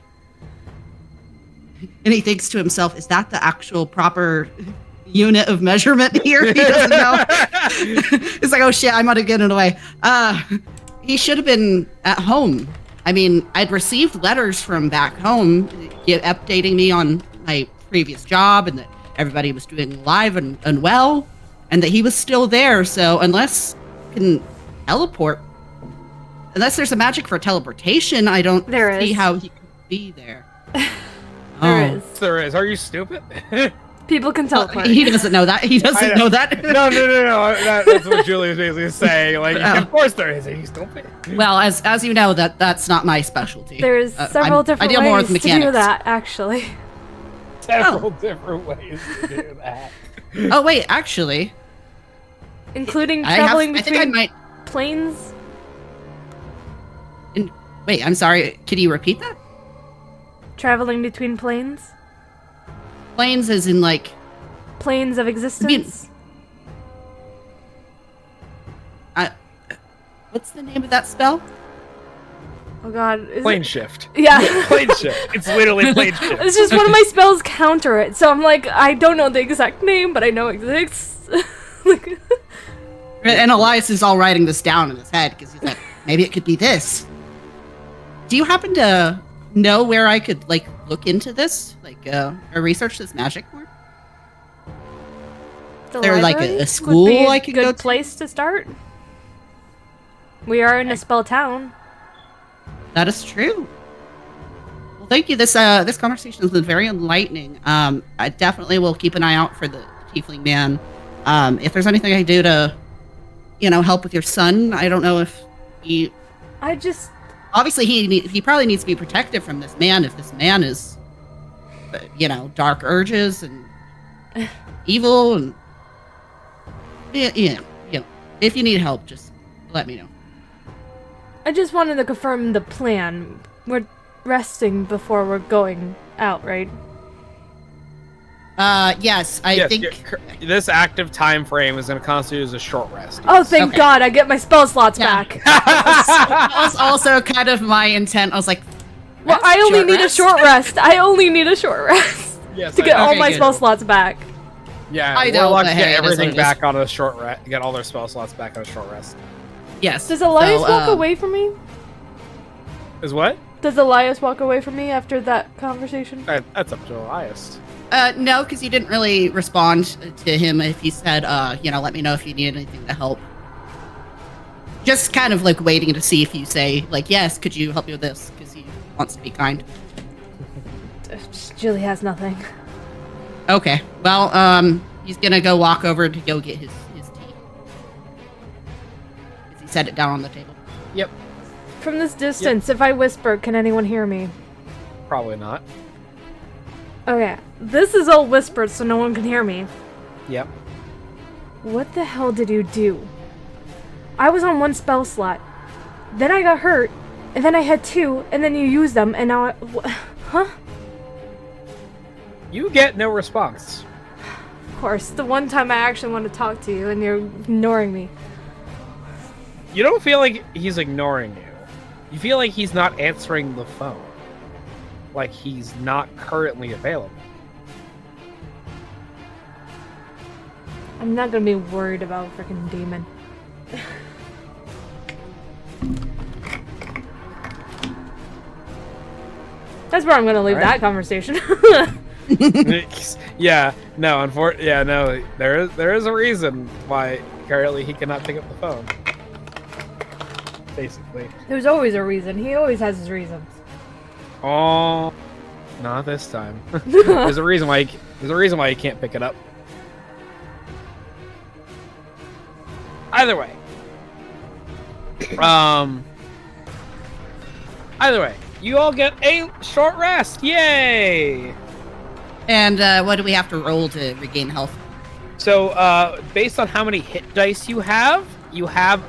And he thinks to himself, is that the actual proper unit of measurement here? He doesn't know. It's like, oh shit, I'm gonna get it away. He should have been at home. I mean, I'd received letters from back home updating me on my previous job and that everybody was doing alive and well, and that he was still there. So unless he can teleport, unless there's a magic for teleportation, I don't see how he could be there. There is. Are you stupid? People can teleport. He doesn't know that. He doesn't know that. No. That's what Julie was basically saying. Like, of course there is. Are you stupid? Well, as you know, that's not my specialty. There's several different ways to do that, actually. Several different ways to do that. Oh wait, actually, including traveling between planes. Wait, I'm sorry. Could you repeat that? Traveling between planes. Planes as in like planes of existence. What's the name of that spell? Oh god. Plane shift. Yeah. Plane shift. It's literally plane shift. It's just one of my spells counter it. So I'm like, I don't know the exact name, but I know it exists. And Elias is all writing this down in his head because he's like, maybe it could be this. Do you happen to know where I could like look into this, or research this magic more? The there like a school would be I could go to? Good place to start. We are in a spell town. That is true. Well, thank you. This conversation has been very enlightening. I definitely will keep an eye out for the tiefling man. If there's anything I can do to, help with your son, I don't know if he. Obviously, he probably needs to be protected from this man. If this man is, dark urges and evil, and if you need help, just let me know. I just wanted to confirm the plan. We're resting before we're going out, right? Yes, I think this active time frame is going to constitute as a short rest. Oh, thank God! I get my spell slots back. That was also kind of my intent. I was like, well, I only need a short rest. I only need a short rest to get all my spell slots back. Yeah, Warlocks get everything back on a short rest. Get all their spell slots back on a short rest. Yes. Does Elias walk away from me? Is what? Does Elias walk away from me after that conversation? That's up to Elias. No, because you didn't really respond to him if he said, let me know if you need anything to help. Just kind of like waiting to see if you say, like, yes, could you help me with this? Because he wants to be kind. Julie has nothing. Okay. Well, he's gonna go walk over to go get his tea. Because he set it down on the table. Yep. From this distance, if I whisper, can anyone hear me? Probably not. Okay. This is all whispered, so no one can hear me. Yep. What the hell did you do? I was on 1 spell slot. Then I got hurt. And then I had 2. And then you used them. And now Huh? You get no response. Of course. The one time I actually want to talk to you and you're ignoring me. You don't feel like he's ignoring you. You feel like he's not answering the phone. Like he's not currently available. I'm not gonna be worried about a freaking demon. That's where I'm gonna leave that conversation. Yeah, no, there is a reason why currently he cannot pick up the phone. Basically. There's always a reason. He always has his reasons. Oh, not this time. There's a reason why he can't pick it up. Either way. Either way, you all get a short rest. Yay! And what do we have to roll to regain health? So, based on how many hit dice you have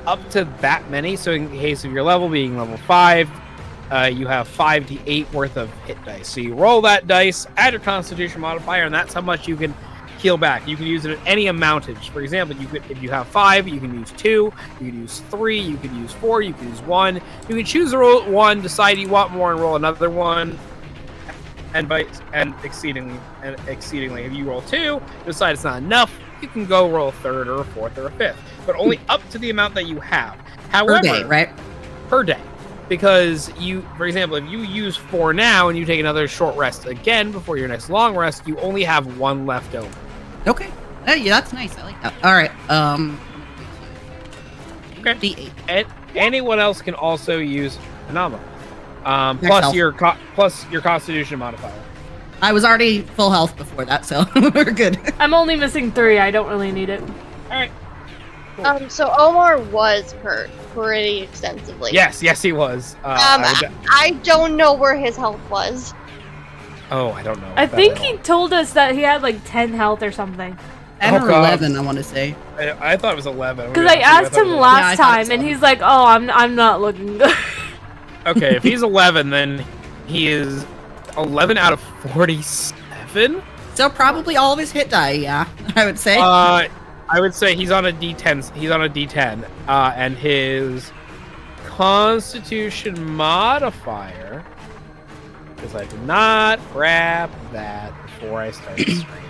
up to that many. So, in case of your level being level 5, you have 5d8 worth of hit dice. So, you roll that dice, add your Constitution modifier, and that's how much you can heal back. You can use it at any amountage. For example, if you have 5, you can use 2, you can use 3, you can use 4, you can use 1. You can choose to roll 1, decide you want more, and roll another one. And exceedingly, if you roll 2, decide it's not enough, you can go roll a 3rd or a 4th or a 5th, but only up to the amount that you have. However, per day, right? Per day, because for example, if you use 4 now and you take another short rest again before your next long rest, you only have 1 left over. Okay, yeah, that's nice. I like that. All right, okay. D8. And anyone else can also use Phenomenal. Plus your Constitution modifier. I was already full health before that, so we're good. I'm only missing 3. I don't really need it. All right. Cool. So Omar was hurt pretty extensively. Yes, he was. I don't know where his health was. Oh, I don't know. I think he told us that he had like 10 health or something. 10 or 11, I want to say. I thought it was 11. Because I asked him last time, and he's like, "Oh, I'm not looking good." Okay, if he's 11, then he is 11 out of 47? So probably all of his hit die, yeah, I would say. I would say he's on a D10. He's on a D10, and his Constitution modifier, because I did not grab that before I started the stream.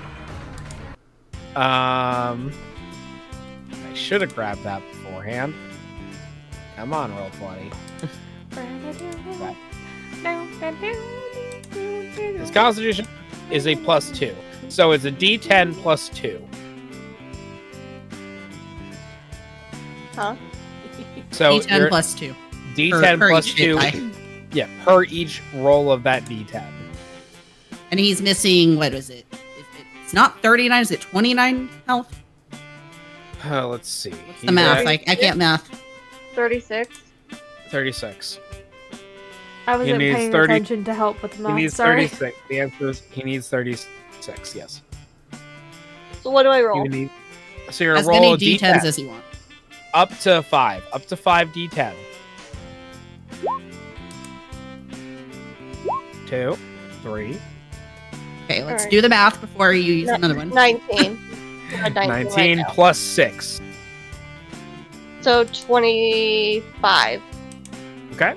I should have grabbed that beforehand. Come on, roll 20. His Constitution is a +2, so it's a D10 +2. Huh? So D10 +2. D10 per +2. Yeah, per each roll of that D10. And he's missing, what is it? It's not 39, is it 29 health? Let's see. What's the math? I can't math. 36. 36. I wasn't paying attention to help with the math. He needs Sorry. 36. The answer is he needs 36. Yes. So what do I roll? So you're As roll many a D10s D10 as you want. up to 5. Up to 5 D10. 2, 3. Okay, let's Alright. do the math before you use another one. 19. 19 right plus 6. So 25. Okay.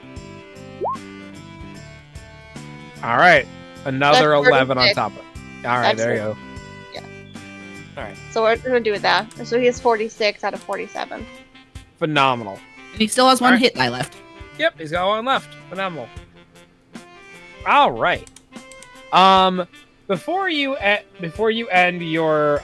All right. Another That's 11 on 36. top of it. All right, That's there you go. Yeah. All right. So what we're gonna do with that? So he has 46 out of 47. Phenomenal. And he still has one Alright. hit die left. Yep, he's got 1 left. Phenomenal. All right. Before you end your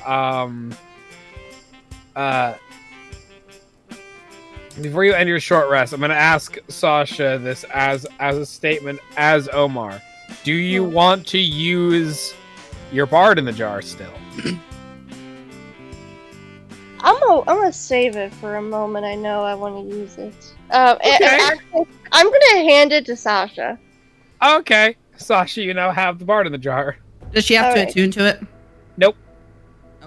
short rest, I'm gonna ask Sasha this as a statement as Omar. Do you want to use your bard in the jar still? I'm gonna save it for a moment. I know I want to use it. Okay. Actually, I'm gonna hand it to Sasha. Okay, Sasha, you now have the bard in the jar. Does she have to Alright. attune to it? Nope.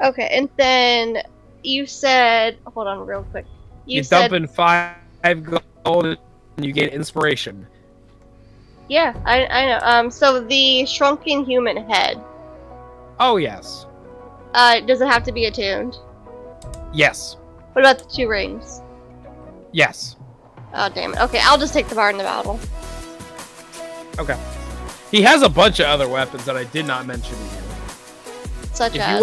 Okay, and then you said, hold on, real quick. You said, dump in 5 gold and you get inspiration. yeah, I know. So the shrunken human head. Oh yes. Does it have to be attuned? Yes. What about the 2 rings? Yes. Oh damn it. Okay, I'll just take the bard in the battle. Okay. He has a bunch of other weapons that I did not mention to you. Such If as.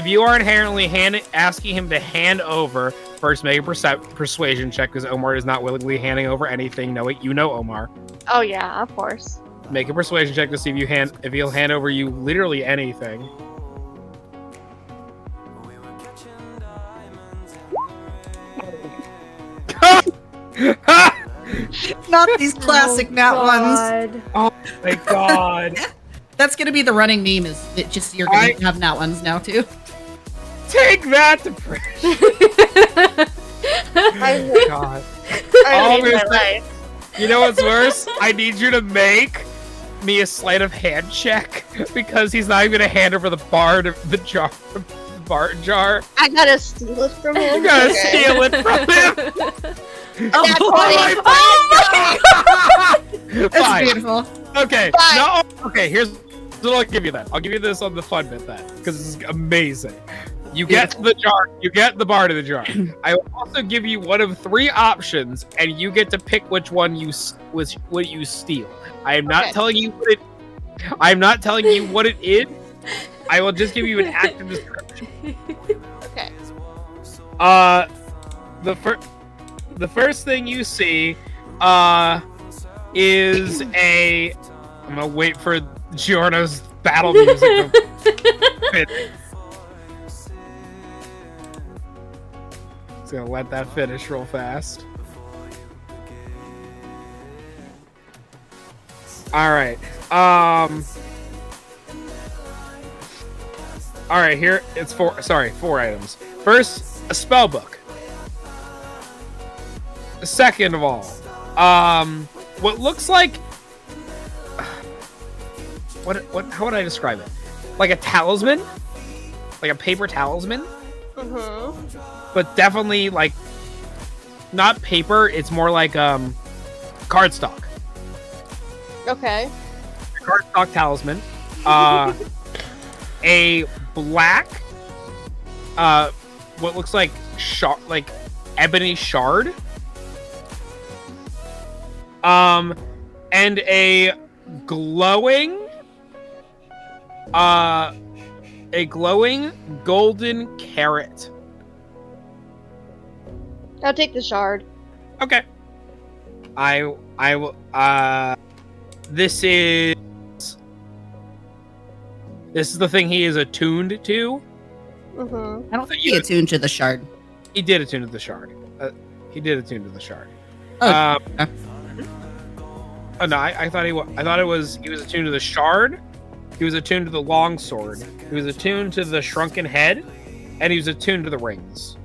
you are inherently asking him to hand over, first make a persuasion check because Omar is not willingly handing over anything. No, you know Omar. Oh yeah, of course. Make a persuasion check to see if he'll hand over you literally anything. Not these classic nat ones. Oh my god. That's gonna be the running meme. Is that just you're gonna have nat ones now too? Take that, depression. I God. hate my Obviously. life. You know what's worse? I need you to make me a sleight of hand check because he's not even gonna hand over the bar to the jar. Bard jar. I gotta steal it from him. You gotta Okay. steal it from him. That's boy. funny. That's Fine. beautiful. Okay. Fine. No. Okay. Here's what I'll give you then. I'll give you this on the fun bit then, because this is amazing. You get the jar. You get the bard in the jar. I will also give you one of 3 options, and you get to pick which one you steal. I am not telling you what it. I am not telling you what it is. I will just give you an active description. Okay. The first thing you see, is a. I'm gonna wait for Giorno's battle music to fit. Just gonna let that finish real fast. All right. All right. Here it's 4 items. First, a spell book. Second of all, what looks like how would I describe it? Like a talisman, like a paper talisman, but definitely like not paper. It's more like cardstock. Okay. Cardstock talisman. A black, what looks like ebony shard. And a glowing golden carrot. I'll take the shard. Okay. I will. This is the thing he is attuned to. I don't think he attuned to the shard. He did attune to the shard. He did attune to the shard. Oh, Oh no, I thought he was attuned to the shard. He was attuned to the longsword. He was attuned to the shrunken head, and he was attuned to the rings.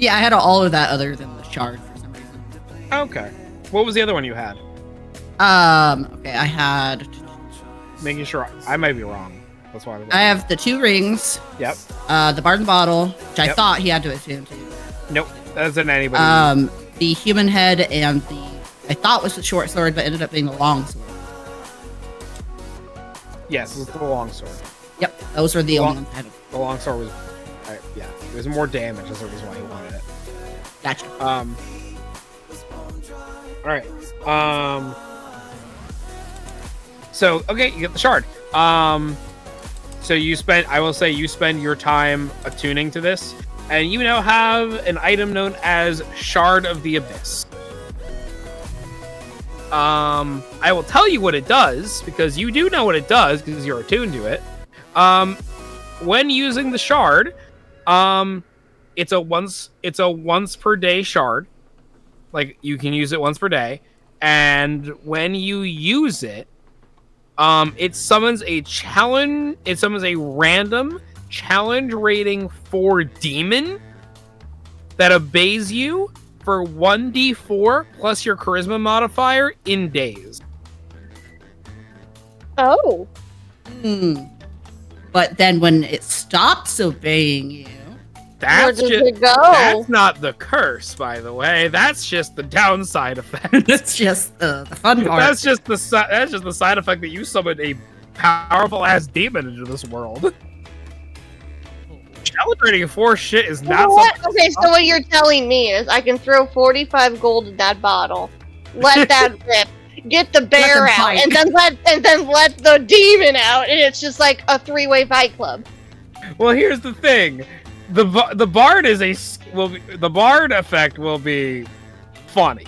yeah, I had all of that other than the shard for some reason. Okay. What was the other one you had? Okay, I had. Making sure I might be wrong. That's why I have the 2 rings. Yep. The Barton bottle, which I Yep. thought he had to attune to. Nope. That isn't anybody. The human head and I thought was the short sword, but ended up being the long sword. Yes, it's the longsword. Yep, those were the only ones I had. The longsword was, yeah, it was more damage. That's the reason why he wanted it. Gotcha. All right. So okay, you get the shard. So I will say you spend your time attuning to this, and you now have an item known as Shard of the Abyss. I will tell you what it does, because you do know what it does, because you're attuned to it. When using the shard, it's a once per day shard. Like, you can use it once per day. And when you use it, it summons a challenge. It summons a random challenge rating 4 demon that obeys you for 1d4 plus your charisma modifier in days. Oh. But then when it stops obeying you, Where does it go? That's not the curse, by the way. That's just the downside effect. that's just the fun part. That's just the side effect that you summoned a powerful ass demon into this world. Celebrating 4 shit is not something. Okay, so what you're telling me is I can throw 45 gold in that bottle, let that rip, get the bear out, and then let the demon out, and it's just like a 3-way fight club. Well, here's the thing: the bard the bard effect will be funny.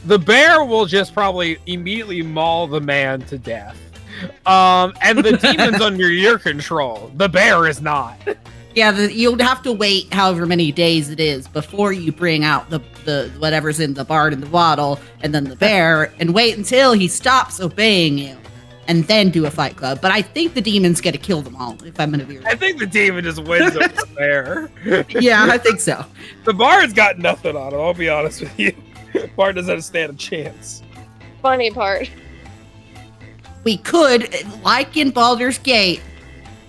The bear will just probably immediately maul the man to death. And the demon's under your control. The bear is not. Yeah, you'll have to wait however many days it is before you bring out the whatever's in the bard in the bottle, and then the bear, and wait until he stops obeying you, and then do a fight club. But I think the demon's gonna kill them all, if I'm gonna be real. I think the demon just wins over the bear. Yeah, I think so. The bard's got nothing on him, I'll be honest with you. Bard doesn't stand a chance. Funny part. We could, like in Baldur's Gate,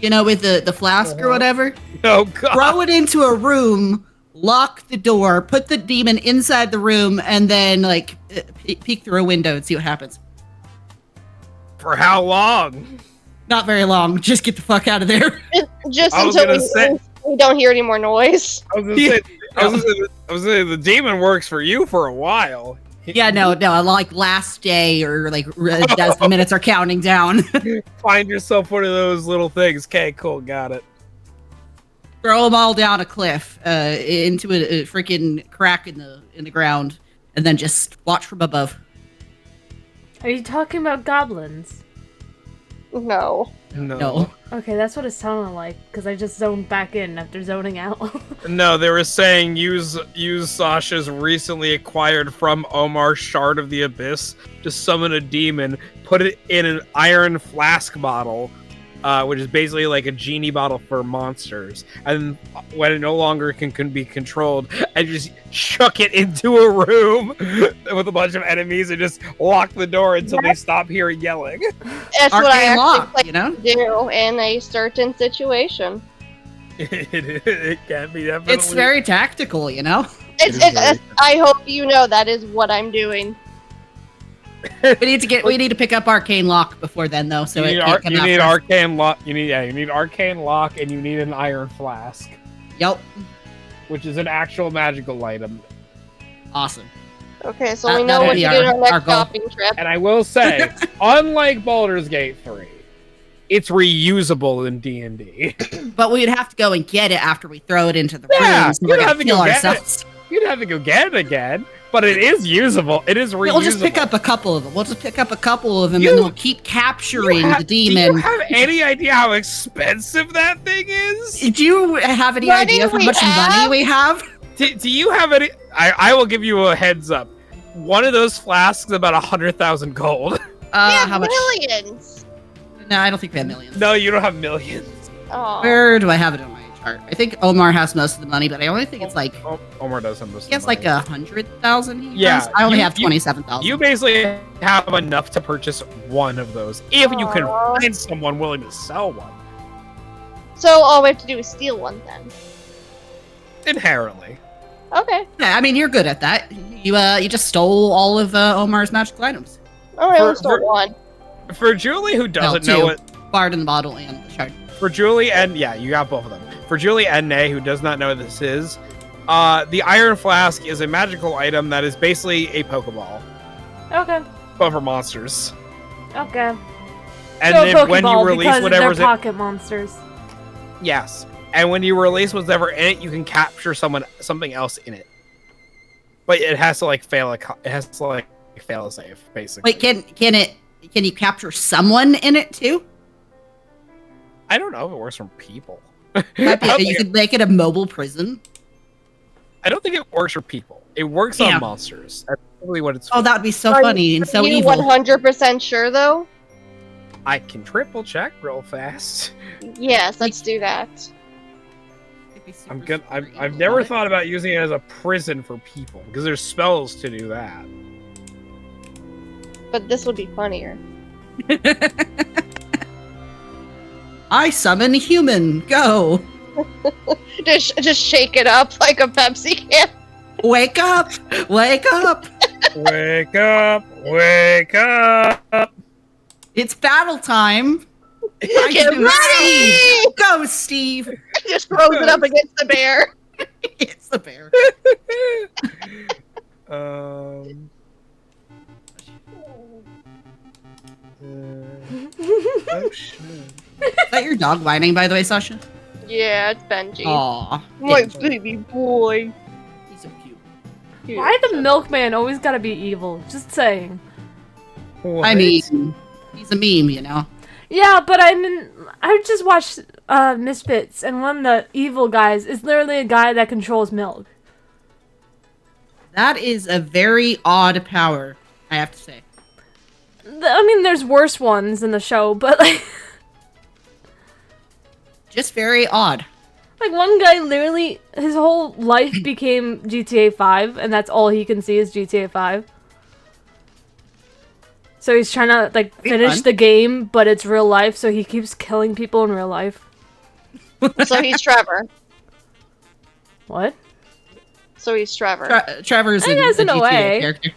you know, with the flask or whatever. Oh god. Throw it into a room, lock the door, put the demon inside the room, and then like peek through a window and see what happens. For how long? Not very long. Just get the fuck out of there. Just until we don't hear any more noise. I was gonna say the demon works for you for a while. Yeah, no, like last day or like as the minutes are counting down. Find yourself one of those little things. Okay, cool, got it. Throw them all down a cliff into a freaking crack in the ground, and then just watch from above. Are you talking about goblins? No. Okay, that's what it sounded like, because I just zoned back in after zoning out. No, they were saying use Sasha's recently acquired from Omar Shard of the Abyss to summon a demon, put it in an iron flask bottle, which is basically like a genie bottle for monsters, and when it no longer can be controlled, and just chuck it into a room with a bunch of enemies and just lock the door until they stop hearing yelling. That's what I actually plan to do in a certain situation. It can be definitely. It's very tactical, you know. I hope you know that is what I'm doing. We need to pick up Arcane Lock before then, though. So you need Arcane Lock. You need Arcane Lock, and you need an Iron Flask. Yep. Which is an actual magical item. Awesome. Okay, so we know what to do on our next shopping trip. And I will say, unlike Baldur's Gate 3, it's reusable in D&D. But we'd have to go and get it after we throw it into the room. So we're gonna kill ourselves. You'd have to go get it again. But it is usable. It is reusable. We'll just pick up a couple of them. And then we'll keep capturing the demon. Do you have any idea how expensive that thing is? Do you have any idea how much money we have? Do you have any? I will give you a heads up. One of those flasks is about 100,000 gold. How much? Millions. No, I don't think we have millions. No, you don't have millions. Oh. Where do I have it on my chart? I think Omar has most of the money, but I only think it's like Omar does have most of the money. He has like 100,000. Yeah, I only have 27,000. You basically have enough to purchase one of those if you can find someone willing to sell one. So all we have to do is steal one then. Inherently. Okay. Yeah, I mean you're good at that. You just stole all of Omar's magical items. Oh, I only stole one. For Julie, who doesn't know it, Bard in the bottle and the shard. For Julie and you got both of them. For Julie and Nay, who does not know what this is, the Iron Flask is a magical item that is basically a Pokeball. Okay. But for monsters. Okay. And then when you release whatever's they're pocket monsters. Yes. And when you release whatever in it, you can capture something else in it. But it has to like fail. It has to like failsafe, basically. Wait, can you capture someone in it too? I don't know if it works from people. You could make it a mobile prison. I don't think it works for people. It works on monsters. That's really what it's for. Oh, that would be so funny and so evil. Are you 100% sure, though? I can triple check real fast. Yes, let's do that. I've never thought about using it as a prison for people, because there's spells to do that. But this would be funnier. I summon human. Go. just shake it up like a Pepsi can. Wake up! Wake up! Wake up! Wake up! It's battle time. Get ready! Go, Steve. Just throws it up against the bear. It's the bear. Oh shit. Is that your dog whining, by the way, Sasha? Yeah, it's Benji. Aw. My baby boy. He's so cute. Why the milkman always gotta be evil? Just saying. What? I mean, he's a meme, you know? Yeah, but I just watched Misfits, and one of the evil guys is literally a guy that controls milk. That is a very odd power, I have to say. I mean, there's worse ones in the show, but like... Just very odd. Like, one guy literally, his whole life became GTA 5, and that's all he can see is GTA 5. So he's trying to, like, finish the game, but it's real life, so he keeps killing people in real life. So he's Trevor. What? So he's Trevor. Trevor's I guess in a GTA way. character.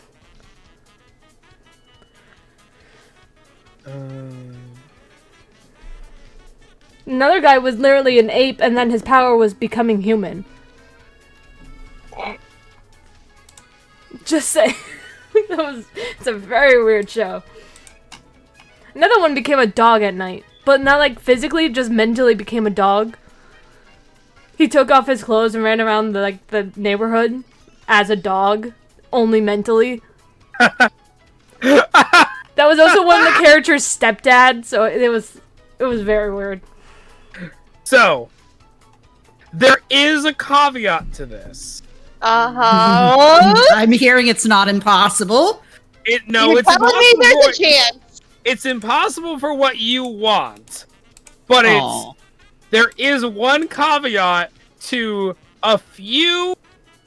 Another guy was literally an ape, and then his power was becoming human. Just say, it's a very weird show. Another one became a dog at night, but not like physically, just mentally became a dog. He took off his clothes and ran around the neighborhood as a dog, only mentally. That was also one of the character's stepdad, so it was very weird. So, there is a caveat to this. I'm hearing it's not impossible. You're telling me there's a chance. It's impossible for what you want, but there is one caveat to a few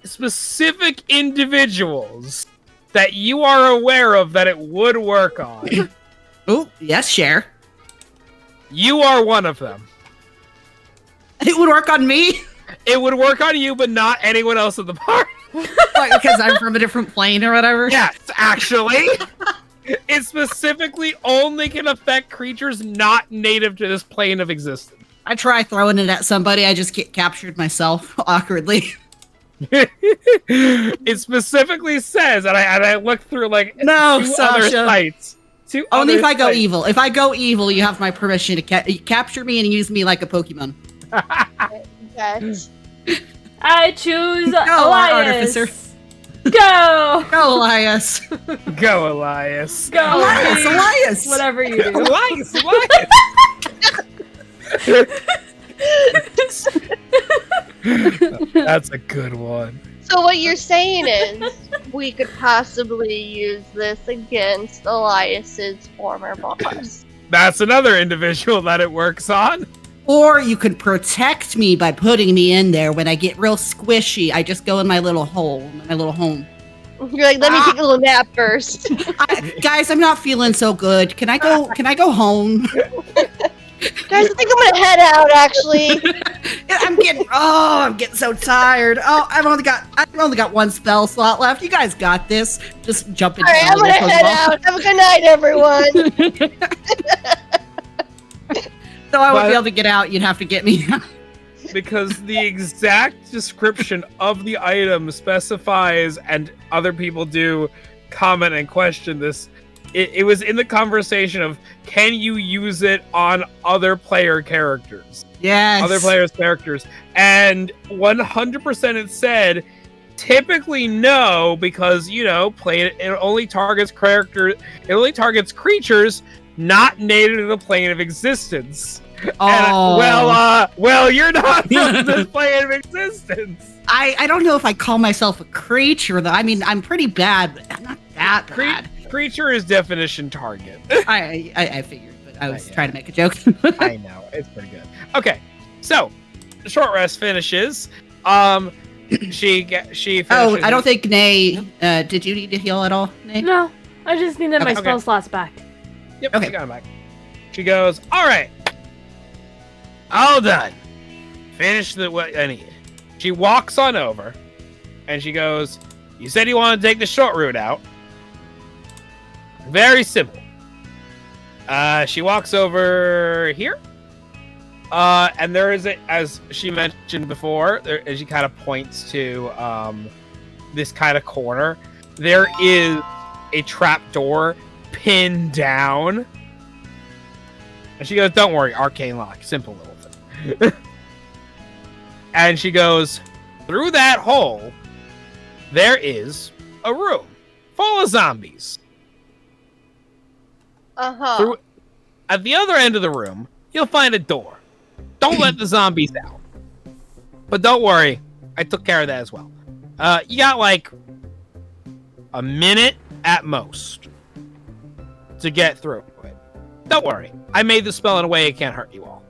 specific individuals that you are aware of that it would work on. Oh, yes, share. You are one of them. It would work on me? It would work on you, but not anyone else in the party. Like, because I'm from a different plane or whatever? Yes, actually. It specifically only can affect creatures not native to this plane of existence. I try throwing it at somebody, I just get captured myself, awkwardly. It specifically says, and I looked through like no, two other Sasha. sites. Only if I go evil. If I go evil, you have my permission to capture me and use me like a Pokemon. I choose Go, Elias. Artificer. Go! Go, Elias. Go, Elias. Go, Elias, Elias. Whatever you do. Elias. That's a good one. So what you're saying is, we could possibly use this against Elias's former boss. That's another individual that it works on. Or you could protect me by putting me in there. When I get real squishy, I just go in my little hole, my little home. You're like, let me take a little nap first. Guys, I'm not feeling so good. Can I go home? Guys, I think I'm gonna head out. Actually, I'm getting so tired. Oh, I've only got one spell slot left. You guys got this. Just jump into. All right, I'm gonna head out. Have a good night, everyone. So I won't be able to get out. You'd have to get me out. Because the exact description of the item specifies, and other people do comment and question this. It was in the conversation of, can you use it on other player characters? Yes. Other players' characters. And 100% it said, Typically, no, because it only targets creatures not native to the plane of existence. Oh, well, you're not from this plane of existence. I don't know if I call myself a creature though. I mean, I'm pretty bad, but I'm not that bad. Creature is definition target. I figured, but I was trying to make a joke. I know, it's pretty good. Okay, so the short rest finishes. She finishes. Oh, I don't think Nay. Did you need to heal at all, Nay? No, I just needed my spell slots back. Yep, okay. she got him back. She goes, all right, all done. Finish what I need. She walks on over, and she goes, you said you want to take the short route out. Very simple. She walks over here. And there is, as she mentioned before, as she kind of points to this kind of corner, there is a trap door pinned down. And she goes, don't worry, arcane lock, simple little thing. And she goes, through that hole, there is a room full of zombies. Uh-huh. At the other end of the room, you'll find a door. Don't let the zombies out. But don't worry, I took care of that as well. You got like a minute at most to get through it. Don't worry, I made the spell in a way it can't hurt you all.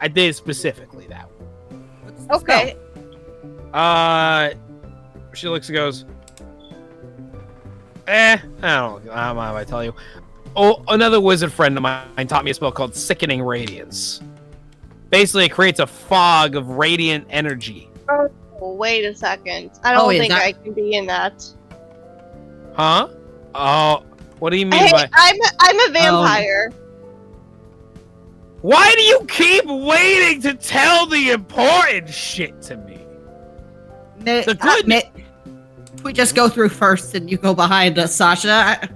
I did specifically that. Okay. She looks and goes, I don't know if I tell you. Oh, another wizard friend of mine taught me a spell called Sickening Radiance. Basically, it creates a fog of radiant energy. Oh, wait a second. I don't think I can be in that. Huh? Oh, what do you mean Hey, by... I'm a vampire. Why do you keep waiting to tell the important shit to me? The good... we just go through first and you go behind us, Sasha.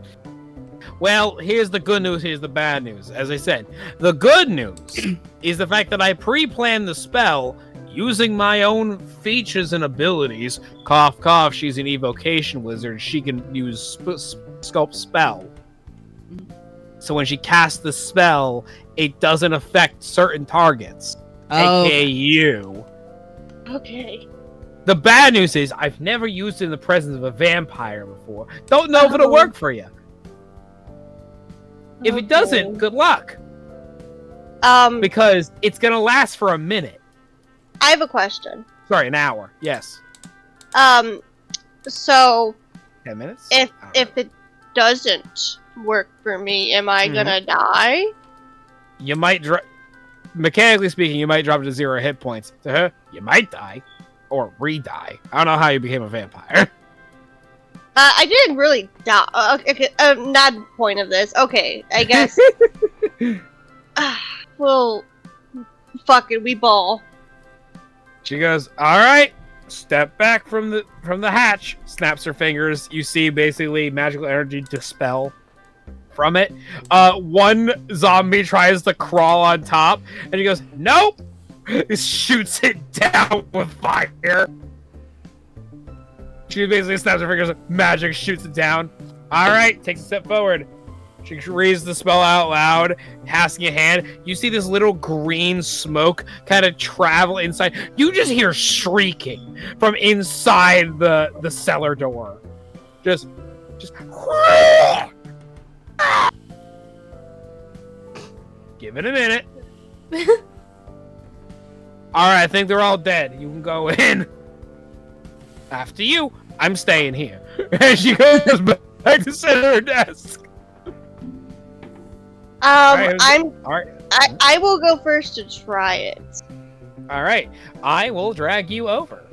Well, here's the good news, here's the bad news. As I said, the good news is the fact that I pre-planned the spell using my own features and abilities. Cough, cough, she's an evocation wizard. She can use sculpt spell. So when she casts the spell, it doesn't affect certain targets. Oh. AKA you. Okay. The bad news is I've never used it in the presence of a vampire before. Don't know if it'll work for you. If it doesn't, good luck. Because it's gonna last for a minute. I have a question. Sorry, an hour. Yes. So 10 minutes? if it doesn't work for me, am I gonna die? You might drop. Mechanically speaking, you might drop to 0 hit points. To her, you might die, or re-die. I don't know how you became a vampire. I didn't really die. Okay, not the point of this. Okay, I guess. Well, fuck it, we ball. She goes, all right, step back from the hatch. Snaps her fingers. You see basically magical energy dispel from it. One zombie tries to crawl on top, and he goes, nope. He shoots it down with fire. She basically snaps her fingers, magic shoots it down. All right, takes a step forward. She reads the spell out loud, passing a hand. You see this little green smoke kind of travel inside. You just hear shrieking from inside the cellar door. Just. Give it a minute. All right, I think they're all dead. You can go in. After you, I'm staying here. And she goes back to sit at her desk. I will go first to try it. All right, I will drag you over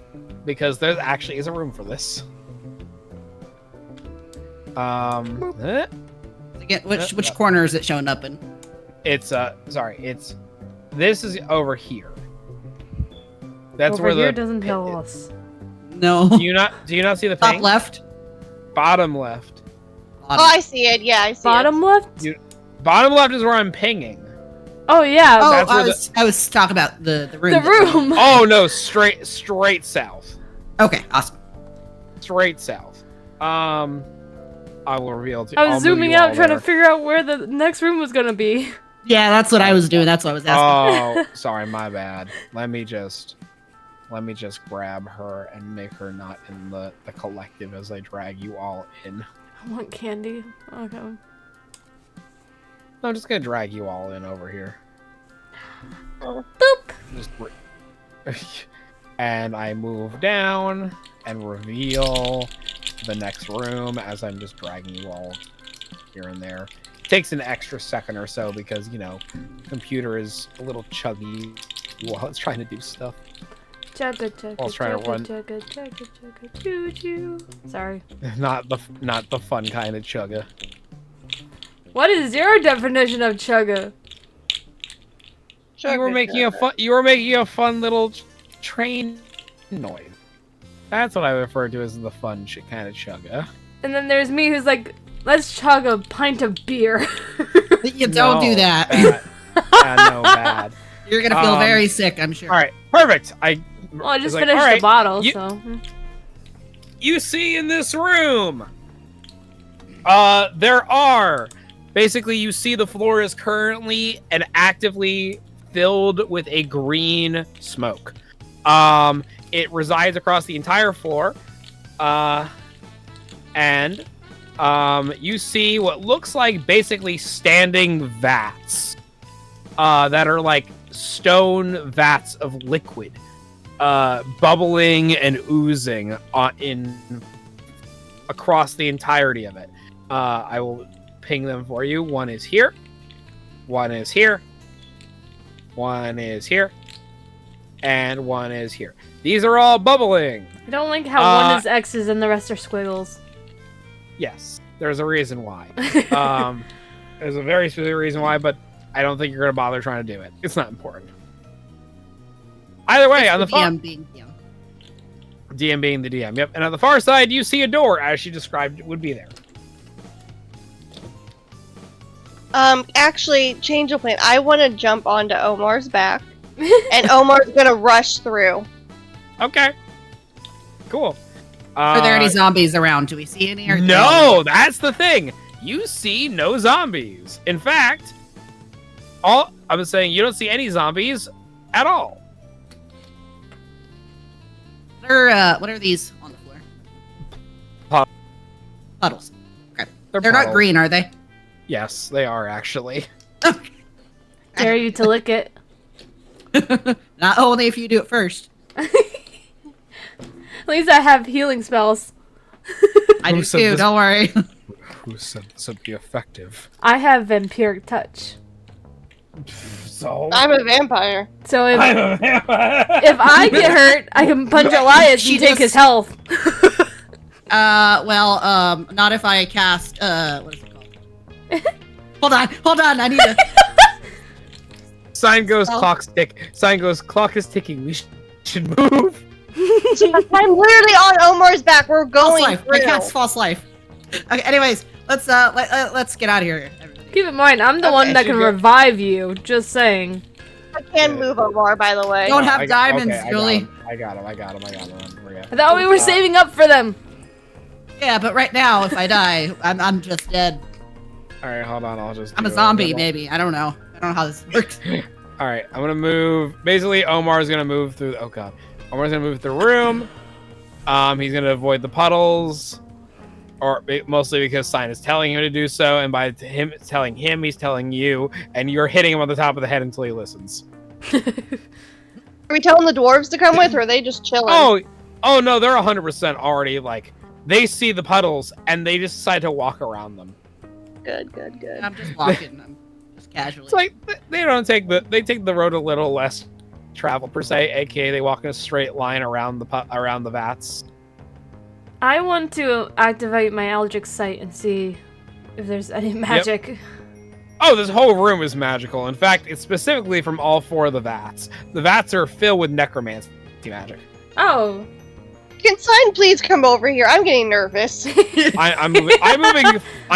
because there actually is a room for this. Again, which corner is it showing up in? It's this is over here. That's over where here the doesn't tell us. No. Do you not see the top ping? left? Bottom left. Oh, I see it. Yeah, I see Bottom it. left? Bottom left is where I'm pinging. Oh yeah. Oh, That's I was talking about the room. The room. Oh no, straight south. Okay, awesome. straight south. I will reveal to. I was I'll move zooming you out all trying there. to figure out where the next room was gonna be. Yeah, that's what I was doing. That's what I was asking. Oh, sorry, my bad. Let me just grab her and make her not in the collective as I drag you all in. I want candy. Okay. No, I'm just gonna drag you all in over here. Boop. Just and I move down and reveal the next room as I'm just dragging you all here and there. Takes an extra second or so because, you know, computer is a little chuggy while it's trying to do stuff. Chugga chugga While it's trying to run. chugga chugga chugga choo choo. Sorry. Not the fun kind of chugga. What is your definition of chugga? You were making a fun little train noise. That's what I refer to as the fun kind of chugga. And then there's me who's like, let's chug a pint of beer. You don't do that. No, bad. You're gonna feel very sick, I'm sure. All right, perfect. Well, I just like, finished all right, the bottle, you- so. You see in this room, there are basically you see the floor is currently and actively filled with a green smoke. It resides across the entire floor, and you see what looks like basically standing vats that are like stone vats of liquid, bubbling and oozing across the entirety of it. I will ping them for you. One is here. One is here. One is here. And one is here. These are all bubbling. I don't like how one is X's and the rest are squiggles. Yes, there's a reason why. There's a very specific reason why, but I don't think you're going to bother trying to do it. It's not important. Either way, on the far... DM being DM. DM being the DM, yep. And on the far side, you see a door, as she described it would be there. Actually, change of plan. I want to jump onto Omar's back, and Omar's gonna rush through. Okay. Cool. Are there any zombies around? Do we see any? Or No, that's the thing. You see no zombies. In fact, I was saying you don't see any zombies at all. What are these on the floor? Puddles. Okay. They're not puddles. green, are they? Yes, they are actually. Dare you to lick it. Not only if you do it first. At least I have healing spells. I do Who said too, this- don't worry. Who said this would be effective? I have vampiric touch. So I'm a vampire. So if I'm a vampire. if I get hurt, I can punch Elias She and take just- his health. Not if I cast, what is it called? Hold on, I need to... Sign goes clock's tick. Sign goes clock is ticking. We should move. I'm literally on Omar's back. We're False going life. through. I cast false life. Okay, anyways, let's get out of here. Everybody. Keep in mind, I'm the one that can revive you. Just saying. I can move Omar, by the way. Don't have I diamonds, okay, Julie. I got him. Forget. I thought we were saving up for them. Yeah, but right now, if I die, I'm just dead. All right, hold on. I'll just. I'm a do it. zombie, maybe. I don't know. I don't know how this works. All right, I'm gonna move. Basically, Omar's gonna move through. Oh god, Omar's gonna move through the room. He's gonna avoid the puddles, or mostly because Sign is telling him to do so, and by him telling him, he's telling you, and you're hitting him on the top of the head until he listens. Are we telling the dwarves to come with, or are they just chilling? Oh no, they're 100% already like they see the puddles and they just decide to walk around them. Good. I'm just walking. I'm just casually. It's like they take the road a little less traveled per se, aka they walk in a straight line around the vats. I want to activate my Eldritch Sight and see if there's any magic. Oh, this whole room is magical. In fact, it's specifically from all 4 of the vats. The vats are filled with necromancy magic. Oh. Can Sign please come over here? I'm getting nervous. I'm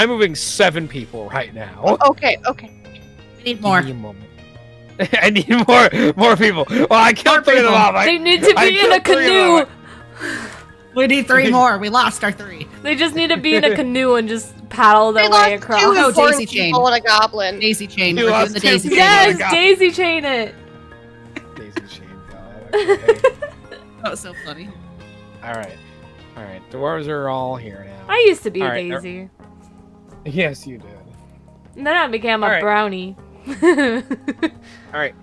moving 7 people right now. Okay. We need more. I need more people. Well, I killed 3 of them off. They need to be in a canoe. We need 3 more. We lost our 3. They just need to be in a canoe and just paddle their We way lost across. two Oh, important daisy chain. people and a goblin. Daisy chain. You We're lost doing the 2 daisy people. chain. Yes, God. daisy chain it. Daisy chain. God. Okay. That was so funny. All right. Dwarves are all here now. I used to be a All right, daisy. Yes, you did. And then I became a All right. brownie. All right.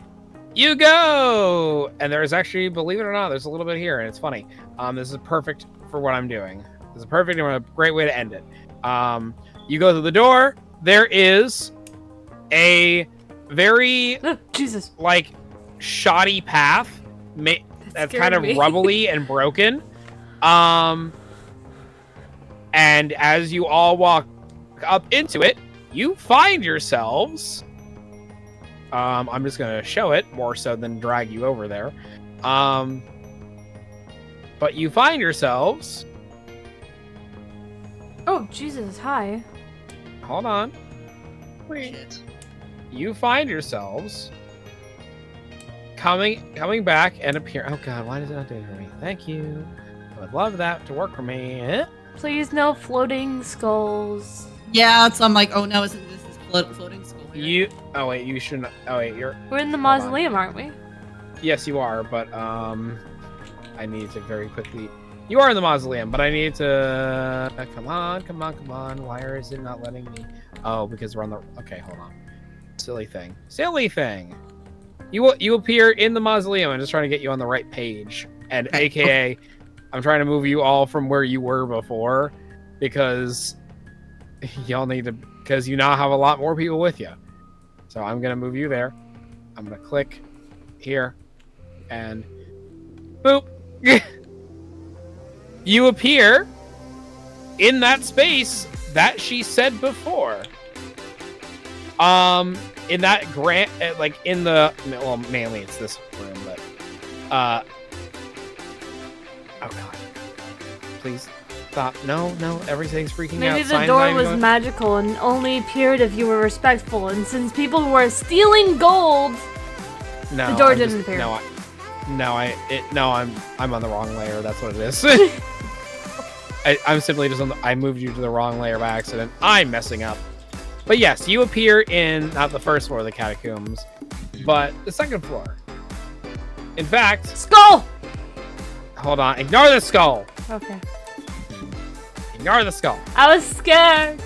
You go! And there's actually, believe it or not, there's a little bit here, and it's funny. This is perfect for what I'm doing. This is perfect and a great way to end it. You go through the door. There is a very, Jesus. like, shoddy path that's kind of rubbly and broken. And as you all walk up into it, you find yourselves... I'm just gonna show it more so than drag you over there. But you find yourselves. Oh, Jesus, hi. Hold on. Wait. You find yourselves coming back and appear. Oh God, why does it not do it for me? Thank you. I would love that to work for me. Please, no floating skulls. Yeah, so I'm like, oh no, isn't this floating skull here? Oh wait, you shouldn't. Oh wait, you're. We're in the Hold on. mausoleum, aren't we? Yes, you are, but I need to very quickly. You are in the mausoleum, but I need to. Come on. Why is it not letting me? Oh, because we're on the. Okay, hold on. Silly thing. You appear in the mausoleum. I'm just trying to get you on the right page, and AKA, I'm trying to move you all from where you were before, because y'all need to. Because you now have a lot more people with you. So I'm gonna move you there. I'm gonna click here, and boop. You appear in that space that she said before. In that grant, like in the, well, mainly it's this room, but, oh God, please stop. No, everything's freaking out. Maybe the Signs door not even was going- magical and only appeared if you were respectful. And since people were stealing gold, No, the door I'm didn't just- appear. I'm on the wrong layer. That's what it is. I'm simply just I moved you to the wrong layer by accident. I'm messing up. But yes, you appear in not the first floor of the catacombs, but the second floor. In fact, skull. hold on. Ignore the skull. Okay. Ignore the skull. I was scared.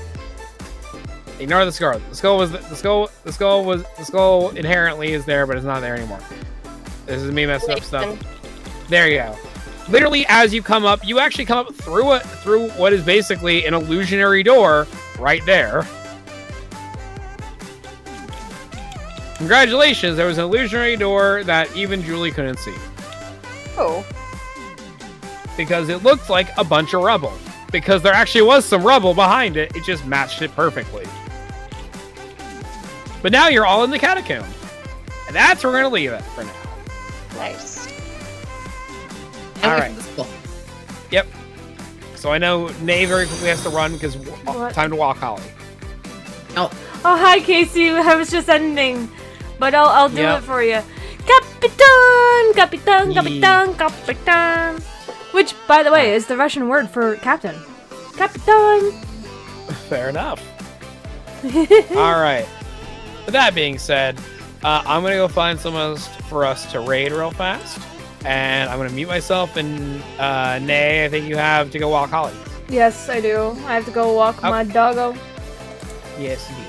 Ignore the skull. The skull inherently is there, but it's not there anymore. This is me messing up stuff. There you go. Literally, as you come up, you actually come up through what is basically an illusionary door right there. Congratulations, there was an illusionary door that even Julie couldn't see. Oh. Because it looked like a bunch of rubble. Because there actually was some rubble behind it, it just matched it perfectly. But now you're all in the catacomb. And that's where we're going to leave it for now. Nice. And All wait right. for the skull. Yep. So I know Nay very quickly has to run because What? time to walk Holly. Oh, Oh, hi, Casey. I was just ending, but I'll do Yep. it for you. Capitan, Capitan, Yee. Capitan, Capitan. Which, by the way, is the Russian word for captain. Capitan. Fair enough. All right. With that being said, I'm going to go find someone for us to raid real fast. And I'm going to mute myself. And Nay, I think you have to go walk Holly. Yes, I do. I have to go walk my doggo. Yes, you do.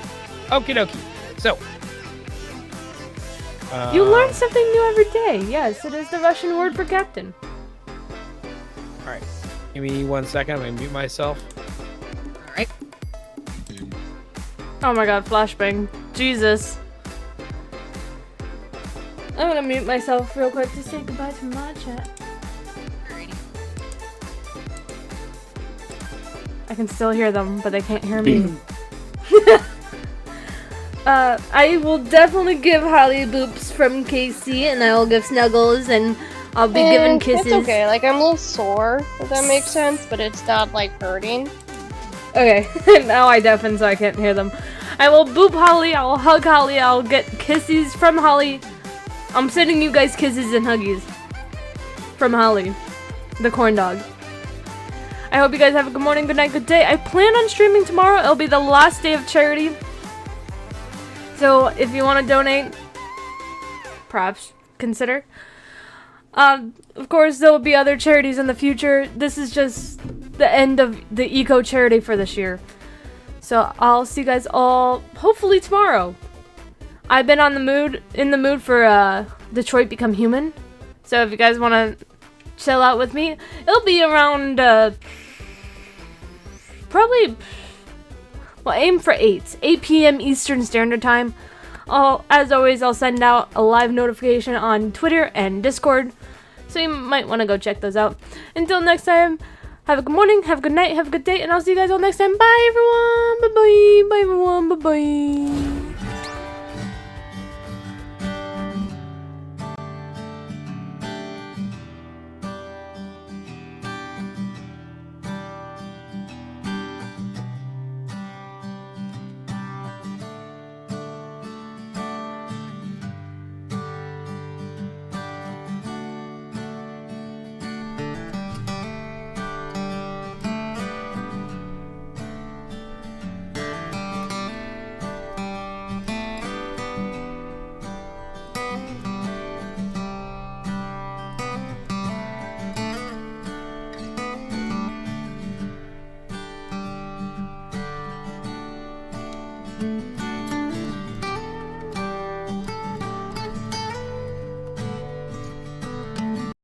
Okie dokie. So. You learn something new every day. Yes, it is the Russian word for captain. All right. Give me 1 second. I'm going to mute myself. all right. Oh my god, flashbang. Jesus. I'm gonna mute myself real quick to say goodbye to my chat. Alrighty. I can still hear them, but they can't hear me. I will definitely give Holly boops from Casey, and I will give snuggles, and I'll be giving kisses. It's okay. Like, I'm a little sore, if that makes sense, but it's not, like, hurting. Okay, now I deafen so I can't hear them. I will boop Holly, I'll hug Holly, I'll get kisses from Holly. I'm sending you guys kisses and huggies. From Holly. The corn dog. I hope you guys have a good morning, good night, good day. I plan on streaming tomorrow. It'll be the last day of charity. So if you want to donate, perhaps consider. Of course, there will be other charities in the future. This is just the end of the eco charity for this year. So I'll see you guys all hopefully tomorrow. I've been in the mood for Detroit Become Human. So if you guys want to chill out with me, it'll be around probably, well, aim for 8 p.m. Eastern Standard Time. As always, I'll send out a live notification on Twitter and Discord, so you might want to go check those out. Until next time, have a good morning, have a good night, have a good day, and I'll see you guys all next time. Bye everyone, bye bye, bye everyone, bye bye.